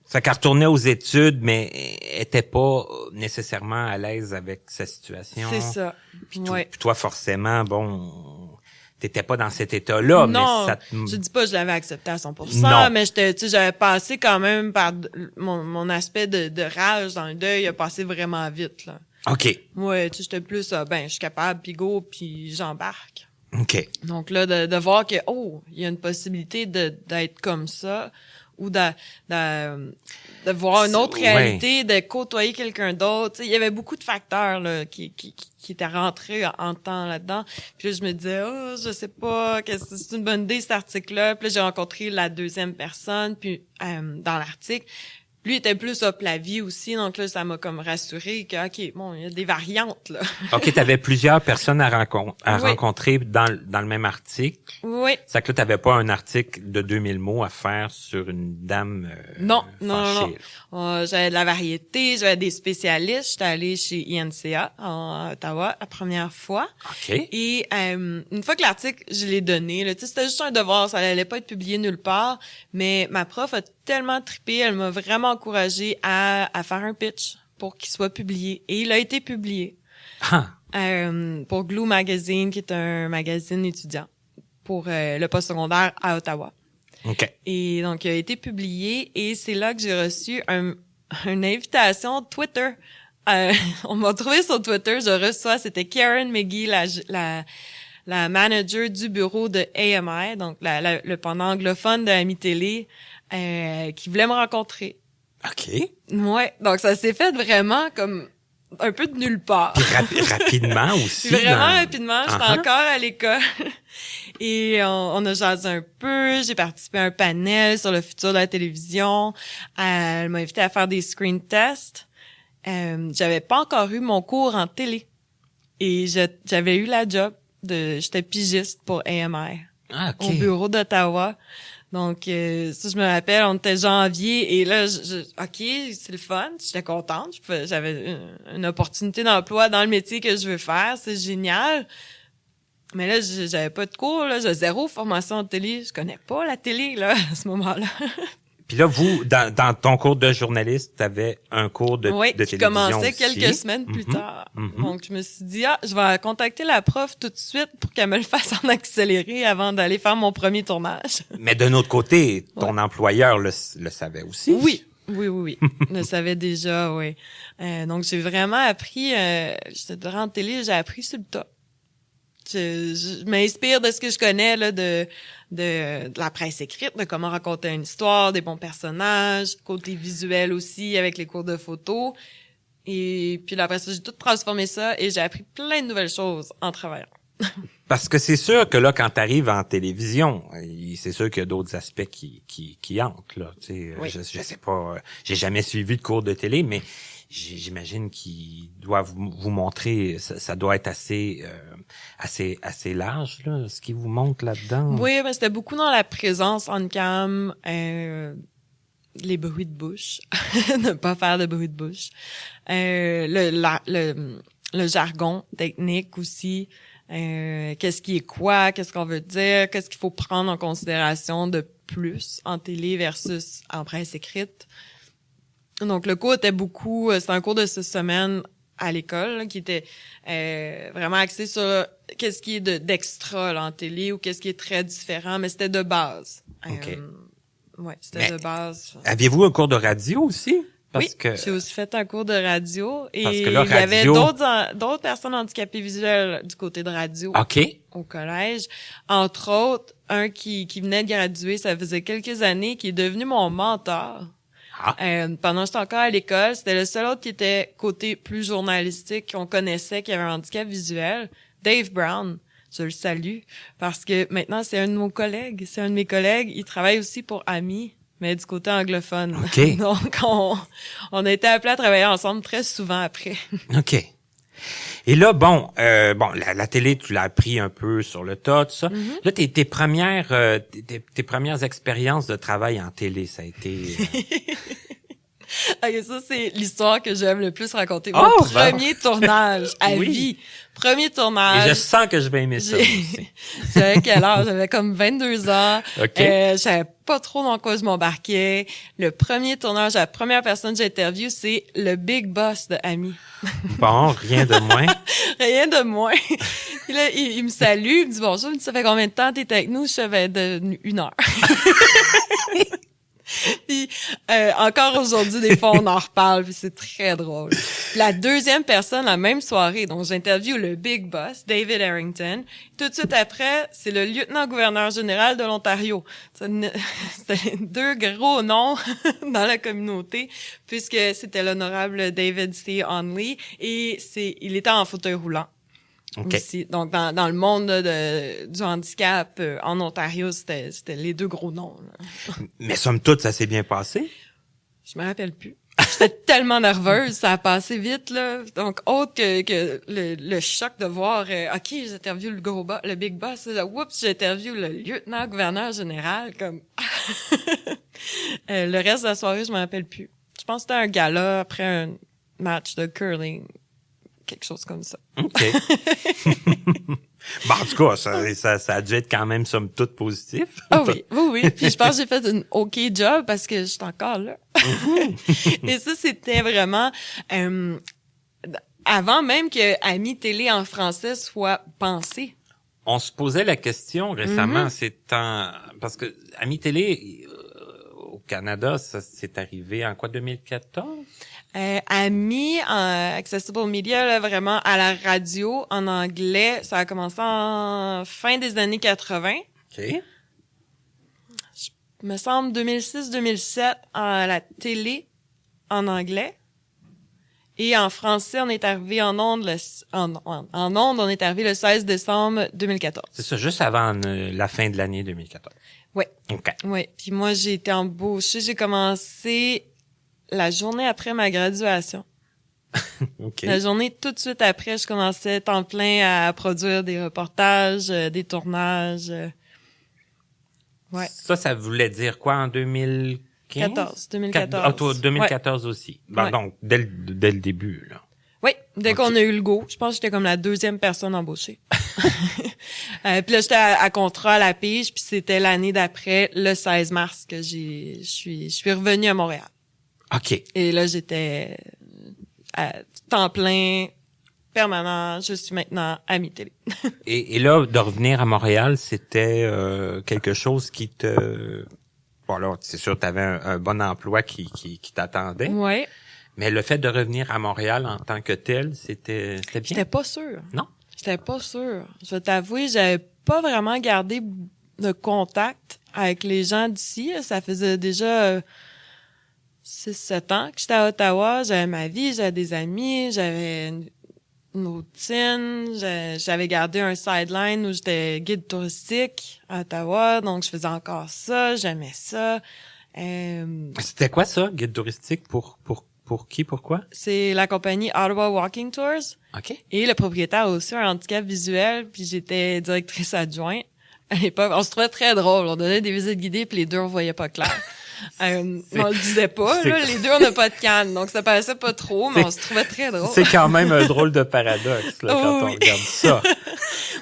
Ça qu'elle retournait aux études, mais elle était pas nécessairement à l'aise avec sa situation. C'est ça. Puis toi, forcément, bon, t'étais pas dans cet état-là. Non, mais je dis pas que je l'avais accepté à 100%, non. Mais j'avais passé quand même par mon aspect de rage dans le deuil, a passé vraiment vite, là. OK. Ouais, j'étais plus, je suis capable, puis go, puis j'embarque. OK. Donc là, de voir que, il y a une possibilité d'être comme ça, ou de voir une autre réalité, de côtoyer quelqu'un d'autre. Il y avait beaucoup de facteurs là qui étaient rentrés en temps là-dedans. Puis là, je me disais, je sais pas, que c'est une bonne idée cet article-là. Puis là, j'ai rencontré la deuxième personne, puis dans l'article. Lui était plus up la vie aussi, donc là, ça m'a comme rassuré que, OK, bon, il y a des variantes, là. OK, t'avais plusieurs personnes à rencontrer dans le même article. Oui. C'est que là, t'avais pas un article de 2000 mots à faire sur une dame Non. fâchée. J'avais de la variété, j'avais des spécialistes. J'étais allée chez INCA à Ottawa la première fois. OK. Et une fois que l'article, je l'ai donné, là, c'était juste un devoir, ça allait pas être publié nulle part, mais ma prof a tellement trippé, elle m'a vraiment encouragée à faire un pitch pour qu'il soit publié. Et il a été publié pour Glue Magazine, qui est un magazine étudiant pour le postsecondaire à Ottawa. OK. Et donc, il a été publié et c'est là que j'ai reçu une invitation Twitter. On m'a trouvé sur Twitter, c'était Karen McGee, la manager du bureau de AMI, donc le pendant anglophone de Ami Télé, qui voulait me rencontrer. OK. Ouais, donc ça s'est fait vraiment comme un peu de nulle part. Puis rapidement aussi. Vraiment rapidement, j'étais encore à l'école. Et on a jasé un peu, j'ai participé à un panel sur le futur de la télévision. Elle m'a invité à faire des screen tests. J'avais pas encore eu mon cours en télé. Et j'avais eu la job j'étais pigiste pour AMI. Au bureau d'Ottawa. Donc, ça, je me rappelle, on était janvier et là, OK, c'est le fun, j'étais contente. J'avais une opportunité d'emploi dans le métier que je veux faire, c'est génial. Mais là, j'avais pas de cours, là, j'ai zéro formation en télé. Je connais pas la télé, là, à ce moment-là. Puis là, vous, dans ton cours de journaliste, tu avais un cours de télévision qui commençait aussi. quelques semaines plus tard. Donc, je me suis dit, je vais contacter la prof tout de suite pour qu'elle me le fasse en accéléré avant d'aller faire mon premier tournage. Mais d'un autre côté, ton employeur le savait aussi. Oui. Je le savais déjà, oui. Donc, j'ai vraiment appris, en télé, j'ai appris sur le tas. Je m'inspire de ce que je connais là de la presse écrite, de comment raconter une histoire, des bons personnages, côté visuel aussi avec les cours de photo. Et puis là, après ça, j'ai tout transformé ça et j'ai appris plein de nouvelles choses en travaillant. Parce que c'est sûr que là, quand tu arrives en télévision, c'est sûr qu'il y a d'autres aspects qui entrent là. Tu sais, oui. Je sais pas, j'ai jamais suivi de cours de télé, mais j'imagine qu'ils doivent vous montrer, ça doit être assez large là, ce qu'ils vous montrent là-dedans. Oui, mais c'était beaucoup dans la présence on cam, les bruits de bouche, ne pas faire de bruit de bouche, le jargon technique aussi. Qu'est-ce qui est quoi, qu'est-ce qu'on veut dire, qu'est-ce qu'il faut prendre en considération de plus en télé versus en presse écrite. Donc, le cours était c'était un cours de 6 semaines à l'école, là, qui était vraiment axé sur qu'est-ce qui est d'extra là, en télé ou qu'est-ce qui est très différent, mais c'était de base. Okay. C'était de base. Aviez-vous un cours de radio aussi? Oui, j'ai aussi fait un cours de radio et parce que là, il y avait d'autres personnes handicapées visuelles du côté de radio au collège. Entre autres, un qui venait de graduer, ça faisait quelques années, qui est devenu mon mentor. Pendant que j'étais encore à l'école, c'était le seul autre qui était côté plus journalistique qu'on connaissait, qui avait un handicap visuel, Dave Brown. Je le salue parce que maintenant, c'est un de mes collègues. Il travaille aussi pour AMI, mais du côté anglophone. Okay. Donc, on a été appelés à travailler ensemble très souvent après. OK. Et là, la télé, tu l'as appris un peu sur le tas, tout ça. Mm-hmm. Là, tes premières expériences de travail en télé, ça a été... Okay, ça, c'est l'histoire que j'aime le plus raconter. Mon premier tournage à vie. Premier tournage. Et je sens que je vais aimer ça aussi. J'avais quel âge? J'avais comme 22 ans. Okay. Je savais pas trop dans quoi je m'embarquais. Le premier tournage, la première personne que j'ai interviewée, c'est le big boss de Ami. Bon, rien de moins. Rien de moins. Puis là, il me salue, il me dit bonjour, il me dit ça fait combien de temps t'es avec nous? Je savais de 1 heure. Puis encore aujourd'hui, des fois, on en reparle, puis c'est très drôle. La deuxième personne, la même soirée, donc j'interviewe le big boss, David Harrington. Tout de suite après, c'est le lieutenant-gouverneur général de l'Ontario. C'était 2 gros noms dans la communauté, puisque c'était l'honorable David C. Onley, et il était en fauteuil roulant. Okay. Aussi. Donc, dans le monde du handicap, en Ontario, c'était les 2 gros noms. Là. Mais somme toute, ça s'est bien passé? Je me rappelle plus. J'étais tellement nerveuse, ça a passé vite, là. Donc, autre que le choc de voir, OK, j'interviewe le big boss, là, oups, j'interviewe le lieutenant-gouverneur général, comme... le reste de la soirée, je me rappelle plus. Je pense que c'était un gala après un match de curling. Quelque chose comme ça. OK. En tout cas, ça a dû être quand même somme toute positif. Ah oui. Puis je pense que j'ai fait une OK job parce que je suis encore là. Et ça, c'était vraiment... avant même que Ami Télé en français soit pensé. On se posait la question récemment, parce que Ami Télé... au Canada, ça c'est arrivé en quoi, 2014? Ami, Accessible Media, là, vraiment à la radio, en anglais, ça a commencé en fin des années 80. OK. Je me semble 2006-2007 à la télé, en anglais. Et en français, on est arrivé en ondes, on est arrivé le 16 décembre 2014. C'est ça, juste avant la fin de l'année 2014. Oui. OK. Oui. Puis moi, j'ai été embauchée. J'ai commencé la journée après ma graduation. OK. La journée tout de suite après, je commençais temps plein à produire des reportages, des tournages. Ouais. Ça voulait dire quoi en 2015? 2014. 2014 ouais. Aussi. Bon, ouais. Donc, dès le début, là. Oui, dès qu'on a eu le go. Je pense que j'étais comme la 2e personne embauchée. Puis là, j'étais à contrat à la pige, puis c'était l'année d'après, le 16 mars, que je suis revenue à Montréal. OK. Et là, j'étais à temps plein, permanent. Je suis maintenant à mi-télé. Et là, de revenir à Montréal, c'était quelque chose qui te... Bon, là, c'est sûr, tu avais un bon emploi qui t'attendait. Ouais. Mais le fait de revenir à Montréal en tant que tel, c'était bien? J'étais pas sûre. Non? J'étais pas sûre. Je vais t'avouer, j'avais pas vraiment gardé de contact avec les gens d'ici. Ça faisait déjà 6-7 ans que j'étais à Ottawa. J'avais ma vie, j'avais des amis, j'avais une routine. J'avais gardé un sideline où j'étais guide touristique à Ottawa. Donc, je faisais encore ça. J'aimais ça. C'était quoi ça, guide touristique? Pour qui? Pourquoi? C'est la compagnie Ottawa Walking Tours. OK. Et le propriétaire a aussi un handicap visuel, puis j'étais directrice adjointe. À l'époque, on se trouvait très drôle. On donnait des visites guidées, puis les deux, on voyait pas clair. On le disait pas, là. Les deux, on n'a pas de canne, donc ça paraissait pas trop, mais on se trouvait très drôle. C'est quand même un drôle de paradoxe, là, quand Oui. on regarde ça.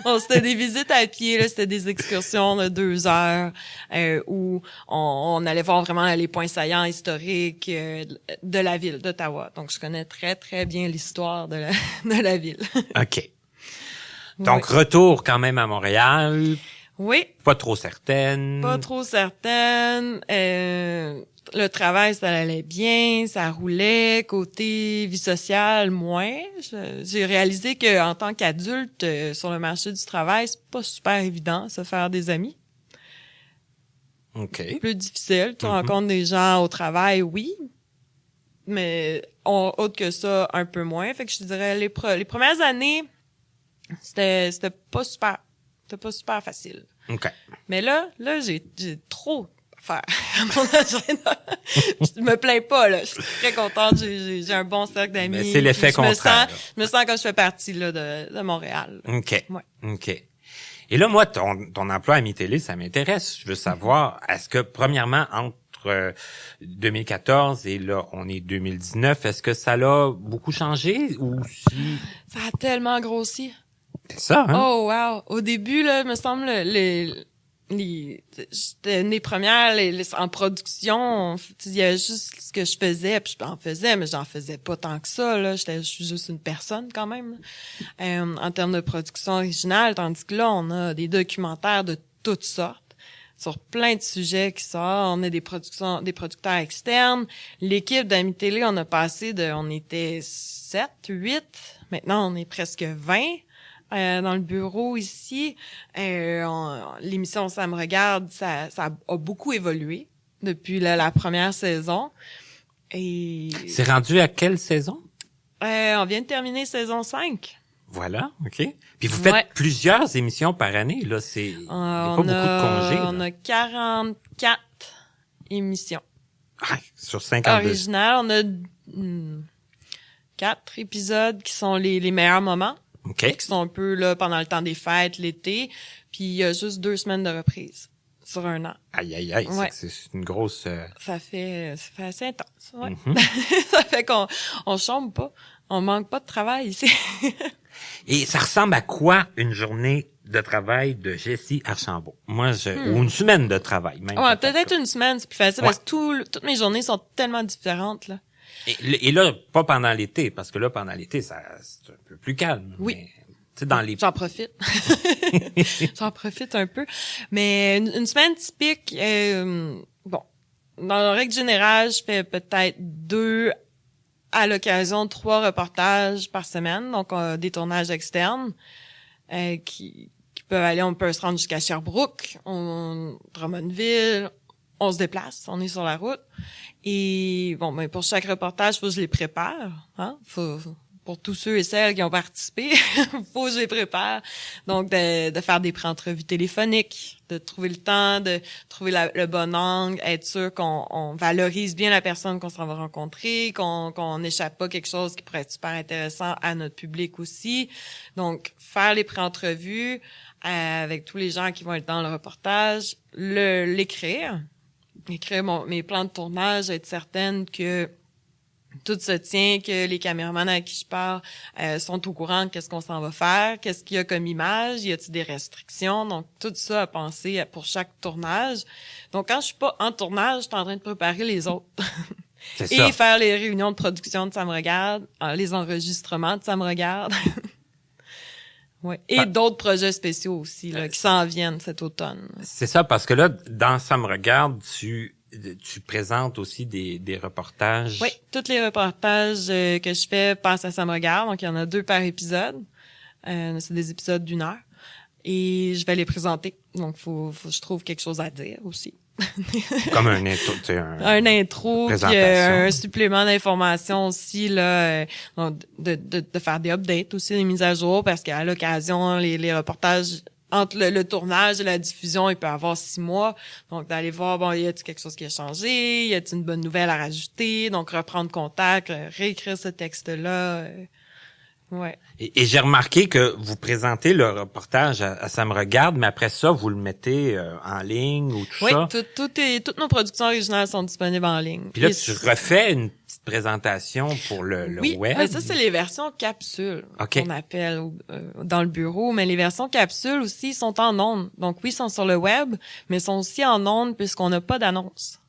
Bon, c'était des visites à pied, là, c'était des excursions de 2 heures où on allait voir vraiment les points saillants historiques de la ville d'Ottawa. Donc, je connais très, très bien l'histoire de la ville. OK. Donc, retour quand même à Montréal, Oui, pas trop certaine. pas trop certaine. Le travail, ça allait bien, ça roulait. Côté vie sociale, moins. J'ai réalisé que en tant qu'adulte, sur le marché du travail, c'est pas super évident, se faire des amis. OK. Plus difficile. Tu rencontres des gens au travail, oui, mais autre que ça, un peu moins. Fait que je te dirais, les premières années, c'était pas super. C'était pas super facile. OK. Mais là, j'ai trop à faire à mon agenda. Je me plains pas, là. Je suis très contente. J'ai un bon cercle d'amis. Mais c'est l'effet contraire. Je me sens comme je fais partie, là, de Montréal. OK. Ouais. OK. Et là, moi, ton emploi à mi-télé, ça m'intéresse. Je veux savoir, est-ce que, premièrement, entre 2014 et là, on est 2019, est-ce que ça l'a beaucoup changé ou si... Ça a tellement grossi. C'est ça, hein? Oh, wow. Au début, là, me semble, j'étais une des premières en production. Il y avait juste ce que je faisais, puis j'en faisais, mais j'en faisais pas tant que ça, là. Je suis juste une personne, quand même, en termes de production originale, tandis que là, on a des documentaires de toutes sortes sur plein de sujets qui sortent. On a des producteurs externes. L'équipe d'Ami Télé, on était 7, 8. Maintenant, on est presque 20. Dans le bureau ici, l'émission Ça me regarde, ça a beaucoup évolué depuis la première saison. Et C'est rendu à quelle saison? on vient de terminer saison 5. Voilà, OK. Puis vous faites plusieurs émissions par année, là, il y a pas beaucoup de congés. Là. On a 44 émissions. Ah, sur 52. Originales, on a 4 épisodes qui sont les meilleurs moments. OK. Qui sont un peu là pendant le temps des fêtes, l'été, puis il y a juste 2 semaines de reprise sur un an. Aïe, aïe, aïe, Ouais. c'est une grosse... Ça fait assez intense, ouais. Mm-hmm. Ça fait qu'on chambre pas, on manque pas de travail ici. Et ça ressemble à quoi une journée de travail de Jessie Archambault? Moi, ou une semaine de travail, même. Ouais, peut-être une semaine, c'est plus facile, Ouais. parce que toutes mes journées sont tellement différentes, là. Et là, pas pendant l'été, parce que là, pendant l'été, c'est un peu plus calme. Oui. Mais, tu sais, dans les... J'en profite. J'en profite un peu. Mais une semaine typique, bon, dans la règle générale, je fais peut-être 2 à l'occasion 3 reportages par semaine, donc des tournages externes qui peuvent aller, on peut se rendre jusqu'à Sherbrooke, Drummondville, on se déplace, on est sur la route. Et bon, ben pour chaque reportage, faut que je les prépare, hein. Pour tous ceux et celles qui ont participé, faut que je les prépare. Donc de faire des pré-entrevues téléphoniques, de trouver le temps, de trouver le bon angle, être sûr qu'on valorise bien la personne qu'on s'en va rencontrer, qu'on n'échappe pas quelque chose qui pourrait être super intéressant à notre public aussi. Donc faire les pré-entrevues avec tous les gens qui vont être dans le reportage, écrire mes plans de tournage, être certaine que tout se tient, que les caméramans à qui je parle sont au courant de qu'est-ce qu'on s'en va faire, qu'est-ce qu'il y a comme image, y a-t-il des restrictions. Donc, tout ça à penser pour chaque tournage. Donc, quand je suis pas en tournage, je suis en train de préparer les autres. C'est Et ça. faire les réunions de production de Ça me regarde, les enregistrements de Ça me regarde. Ouais. Et d'autres projets spéciaux aussi là, qui s'en viennent cet automne. C'est ça, parce que là, dans Ça me regarde, tu présentes aussi des reportages. Oui, tous les reportages que je fais passent à Ça me regarde. Donc, il y en a 2 par épisode. C'est des épisodes d'1 heure. Et je vais les présenter. Donc, faut que je trouve quelque chose à dire aussi. Comme un intro, tu sais, Un intro, puis un supplément d'information aussi, là, donc de faire des updates aussi, des mises à jour, parce qu'à l'occasion, les reportages, entre le tournage et la diffusion, il peut y avoir 6 mois. Donc, d'aller voir, bon, y a-t-il quelque chose qui a changé? Y a-t-il une bonne nouvelle à rajouter? Donc, reprendre contact, réécrire ce texte-là. Ouais. Et j'ai remarqué que vous présentez le reportage à Ça me regarde, mais après ça, vous le mettez en ligne ou tout ça. Oui, toutes nos productions originales sont disponibles en ligne. Puis là, tu refais une petite présentation pour le oui, web. Oui, ça, c'est les versions capsules qu'on appelle dans le bureau. Mais les versions capsules aussi sont en ondes. Donc oui, ils sont sur le web, mais sont aussi en ondes puisqu'on n'a pas d'annonce.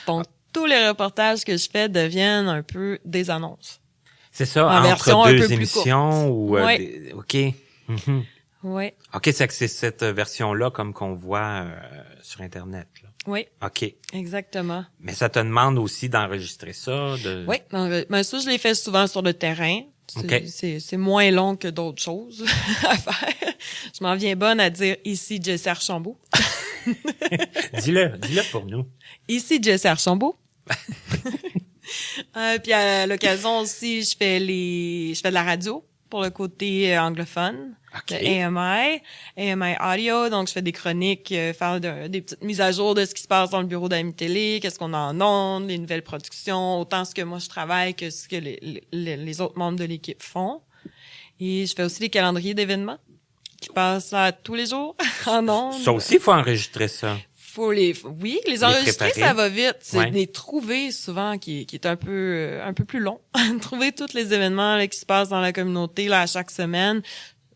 Donc, tous les reportages que je fais deviennent un peu des annonces. C'est ça, en entre 2 émissions ou OK. Mm-hmm. Oui. OK, c'est que c'est cette version-là comme qu'on voit sur Internet, là. Oui. OK. Exactement. Mais ça te demande aussi d'enregistrer ça, Oui, mais ça je l'ai fait souvent sur le terrain. C'est moins long que d'autres choses à faire. Je m'en viens bonne à dire ici Jessie Archambault. Dis-le pour nous. Ici Jessie Archambault. Puis à l'occasion aussi, je fais de la radio pour le côté anglophone. Okay. AMI Audio, donc je fais des chroniques, faire des petites mises à jour de ce qui se passe dans le bureau d'AMI Télé, qu'est-ce qu'on a en ondes, les nouvelles productions, autant ce que moi je travaille que ce que les autres membres de l'équipe font. Et je fais aussi des calendriers d'événements qui passent tous les jours en ondes. Ça aussi, il faut enregistrer ça. Les enregistrer, préparer. ça va vite. C'est Ouais. les trouver souvent qui est un peu plus long. Trouver tous les événements là, qui se passent dans la communauté là à chaque semaine.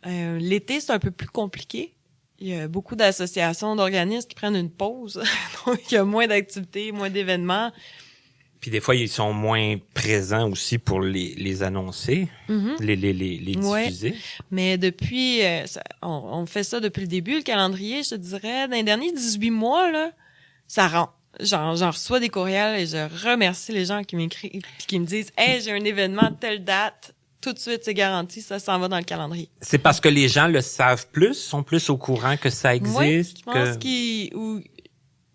L'été, c'est un peu plus compliqué. Il y a beaucoup d'associations, d'organismes qui prennent une pause. Donc, il y a moins d'activités, moins d'événements. Puis des fois, ils sont moins présents aussi pour les annoncer, les diffuser. Mais depuis, on fait ça depuis le début, le calendrier, je te dirais, dans les derniers 18 mois, là, ça rentre. J'en reçois des courriels et je remercie les gens qui m'écrivent et qui me disent « Hey, j'ai un événement telle date, tout de suite, c'est garanti, ça s'en va dans le calendrier. » C'est parce que les gens le savent plus, sont plus au courant que ça existe. Oui, je pense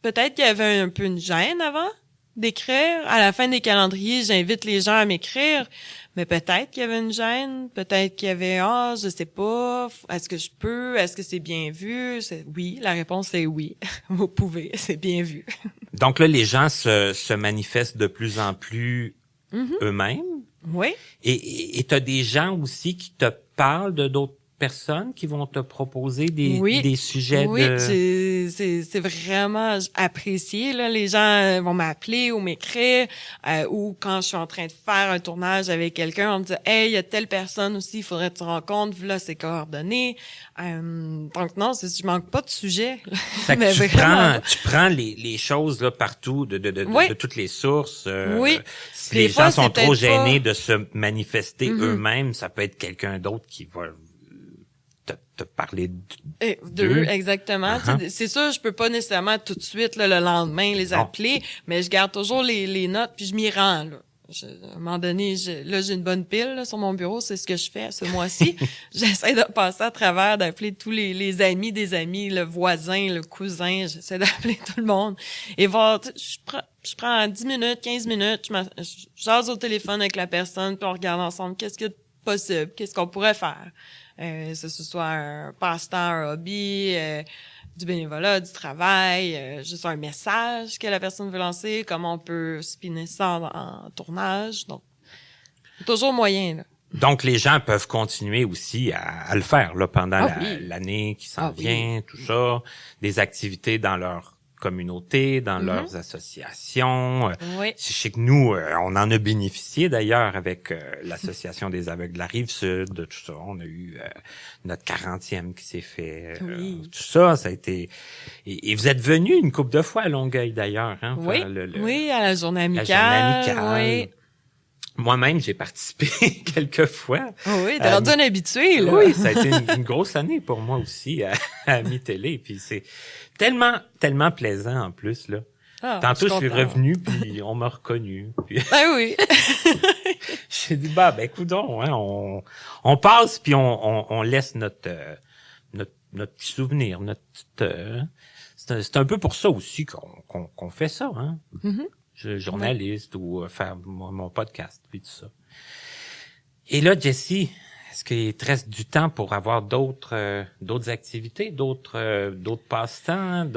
peut-être qu'il y avait un peu une gêne avant d'écrire. À la fin des calendriers, j'invite les gens à m'écrire, mais peut-être qu'il y avait une gêne, peut-être qu'il y avait je sais pas, est-ce que je peux, est-ce que c'est bien vu? Oui, la réponse est oui. Vous pouvez, c'est bien vu. Donc là, les gens se manifestent de plus en plus eux-mêmes. Oui. Et t'as des gens aussi qui te parlent de d'autres personnes qui vont te proposer des sujets oui, c'est vraiment apprécié là. Les gens vont m'appeler ou m'écrire ou quand je suis en train de faire un tournage avec quelqu'un, on me dit hey, il y a telle personne aussi, il faudrait que tu rencontres, là ses coordonnées. Donc non, je manque pas de sujet. Fait que tu prends les choses là partout de toutes les sources. Oui. Si les gens sont trop gênés de se manifester eux-mêmes, ça peut être quelqu'un d'autre qui va te parler d'eux. Exactement. Uh-huh. C'est sûr, je peux pas nécessairement tout de suite là, le lendemain les appeler, mais je garde toujours les notes puis je m'y rends là. À un moment donné, j'ai une bonne pile là, sur mon bureau, c'est ce que je fais ce mois-ci. J'essaie de passer à travers, d'appeler tous les amis des amis, le voisin, le cousin, j'essaie d'appeler tout le monde et voir, je prends 10 minutes, 15 minutes, je jase au téléphone avec la personne puis on regarde ensemble qu'est-ce qu'il y a de possible, qu'est-ce qu'on pourrait faire. Que ce soit un passe-temps, un hobby, du bénévolat, du travail, juste un message que la personne veut lancer, comment on peut spinner ça en tournage. Donc, toujours moyen, là. Donc, les gens peuvent continuer aussi à le faire là pendant l'année qui s'en vient, tout ça, des activités dans leur communautés, dans leurs associations. Oui. Je sais que nous, on en a bénéficié d'ailleurs avec l'Association des aveugles de la Rive-Sud, tout ça. On a eu notre 40e qui s'est fait. Oui. Tout ça, ça a été... Et vous êtes venus une couple de fois à Longueuil d'ailleurs. Hein, Oui, faire oui, à la journée amicale. La journée amicale. Oui. Moi-même, j'ai participé quelques fois. Oui, t'es rendu un habitué, là. Oui, ça a été une grosse année pour moi aussi à Mi-Télé. Puis c'est tellement plaisant en plus, là. Ah, Tantôt, je suis contente. revenu, puis on m'a reconnu. Puis Ah oui. j'ai dit, coudonc, hein, on passe, puis on laisse notre petit souvenir, notre petite... c'est un peu pour ça aussi qu'on fait ça, hein. Mhm. Journaliste ou faire mon podcast, puis tout ça. Et là, Jessie, est-ce qu'il te reste du temps pour avoir d'autres activités, d'autres passe-temps,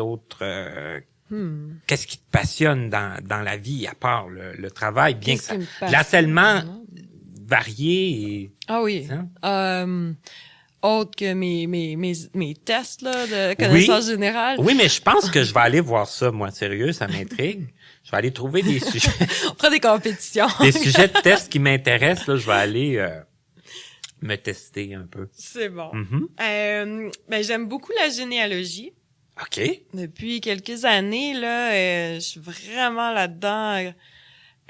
qu'est-ce qui te passionne dans la vie à part le travail, bien Qu'est-ce que qui me ça passionne? l'a tellement varié et Ah oui. hein? Autre que mes tests là, de connaissances générales. Oui, mais je pense que je vais aller voir ça, moi, sérieux, ça m'intrigue. Je vais aller trouver des sujets, On prend des compétitions. des sujets de tests qui m'intéressent, là, je vais aller me tester un peu. C'est bon. Mhm. J'aime beaucoup la généalogie. OK. Depuis quelques années, là, je suis vraiment là-dedans.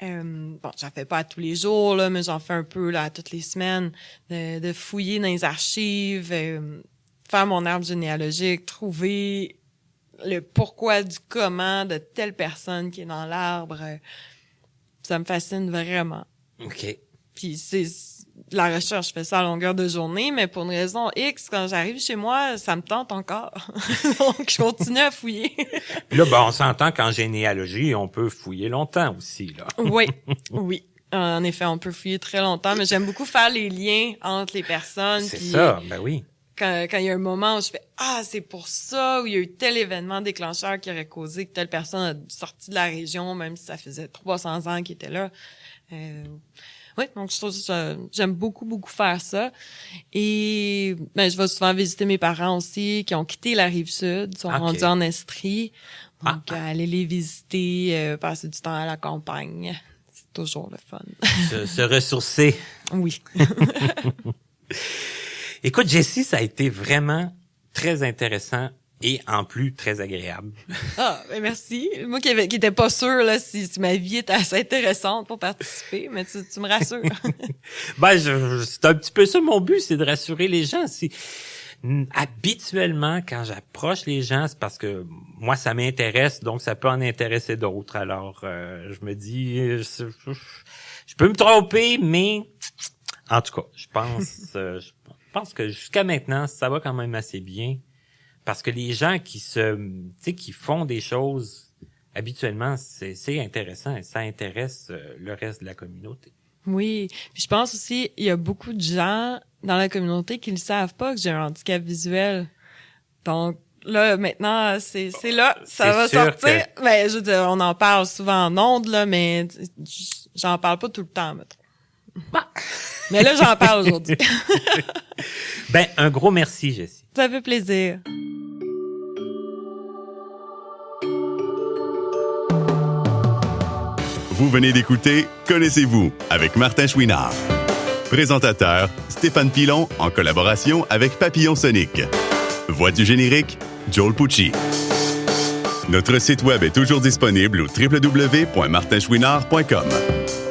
J'en fais pas à tous les jours, là, mais j'en fais un peu là toutes les semaines, de fouiller dans les archives, faire mon arbre généalogique, trouver le pourquoi du comment de telle personne qui est dans l'arbre. Ça me fascine vraiment. OK. Puis c'est de la recherche, je fais ça à longueur de journée, mais pour une raison X, quand j'arrive chez moi, ça me tente encore. Donc, je continue à fouiller. Puis là, on s'entend qu'en généalogie, on peut fouiller longtemps aussi, là. Oui, oui. En effet, on peut fouiller très longtemps, mais j'aime beaucoup faire les liens entre les personnes. C'est puis ça, ben oui. Quand il y a un moment où je fais « Ah, c'est pour ça » où il y a eu tel événement déclencheur qui aurait causé que telle personne a sorti de la région, même si ça faisait 300 ans qu'il était là. Oui, donc je trouve ça, j'aime beaucoup faire ça. Et je vais souvent visiter mes parents aussi, qui ont quitté la Rive-Sud, sont rendus en Estrie. Donc, aller les visiter, passer du temps à la campagne, c'est toujours le fun. Se ressourcer. Oui. Écoute, Jessie, ça a été vraiment très intéressant et en plus très agréable. Ah, merci. Moi qui était pas sûre là si ma vie était assez intéressante pour participer, mais tu me rassures. C'est un petit peu ça mon but, c'est de rassurer les gens. Habituellement, quand j'approche les gens, c'est parce que moi, ça m'intéresse, donc ça peut en intéresser d'autres. Alors, je me dis, je peux me tromper, mais en tout cas, je pense que jusqu'à maintenant, ça va quand même assez bien. Parce que les gens qui font des choses habituellement, c'est intéressant et ça intéresse le reste de la communauté. Oui, puis je pense aussi il y a beaucoup de gens dans la communauté qui ne savent pas que j'ai un handicap visuel. Donc là maintenant c'est là ça va sortir. Je veux dire, on en parle souvent en ondes là, mais j'en parle pas tout le temps mettons. Mais là j'en parle aujourd'hui. Un gros merci Jessie. Ça fait plaisir. Vous venez d'écouter Connaissez-vous avec Martin Chouinard. Présentateur, Stéphane Pilon en collaboration avec Papillon Sonic. Voix du générique, Joel Pucci. Notre site web est toujours disponible au www.martinchouinard.com.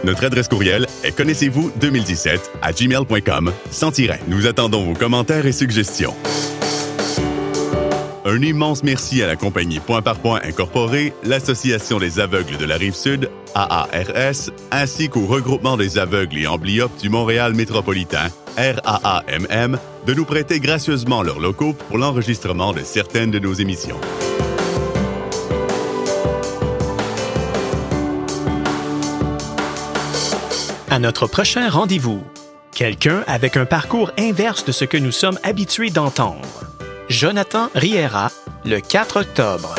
Notre adresse courriel est connaissez-vous2017@gmail.com sans tiret. Nous attendons vos commentaires et suggestions. Un immense merci à la compagnie Point par Point Incorporée, l'Association des aveugles de la Rive-Sud, AARS, ainsi qu'au Regroupement des aveugles et amblyopes du Montréal métropolitain, RAAMM, de nous prêter gracieusement leurs locaux pour l'enregistrement de certaines de nos émissions. À notre prochain rendez-vous, quelqu'un avec un parcours inverse de ce que nous sommes habitués d'entendre. Jonathan Riera, le 4 octobre.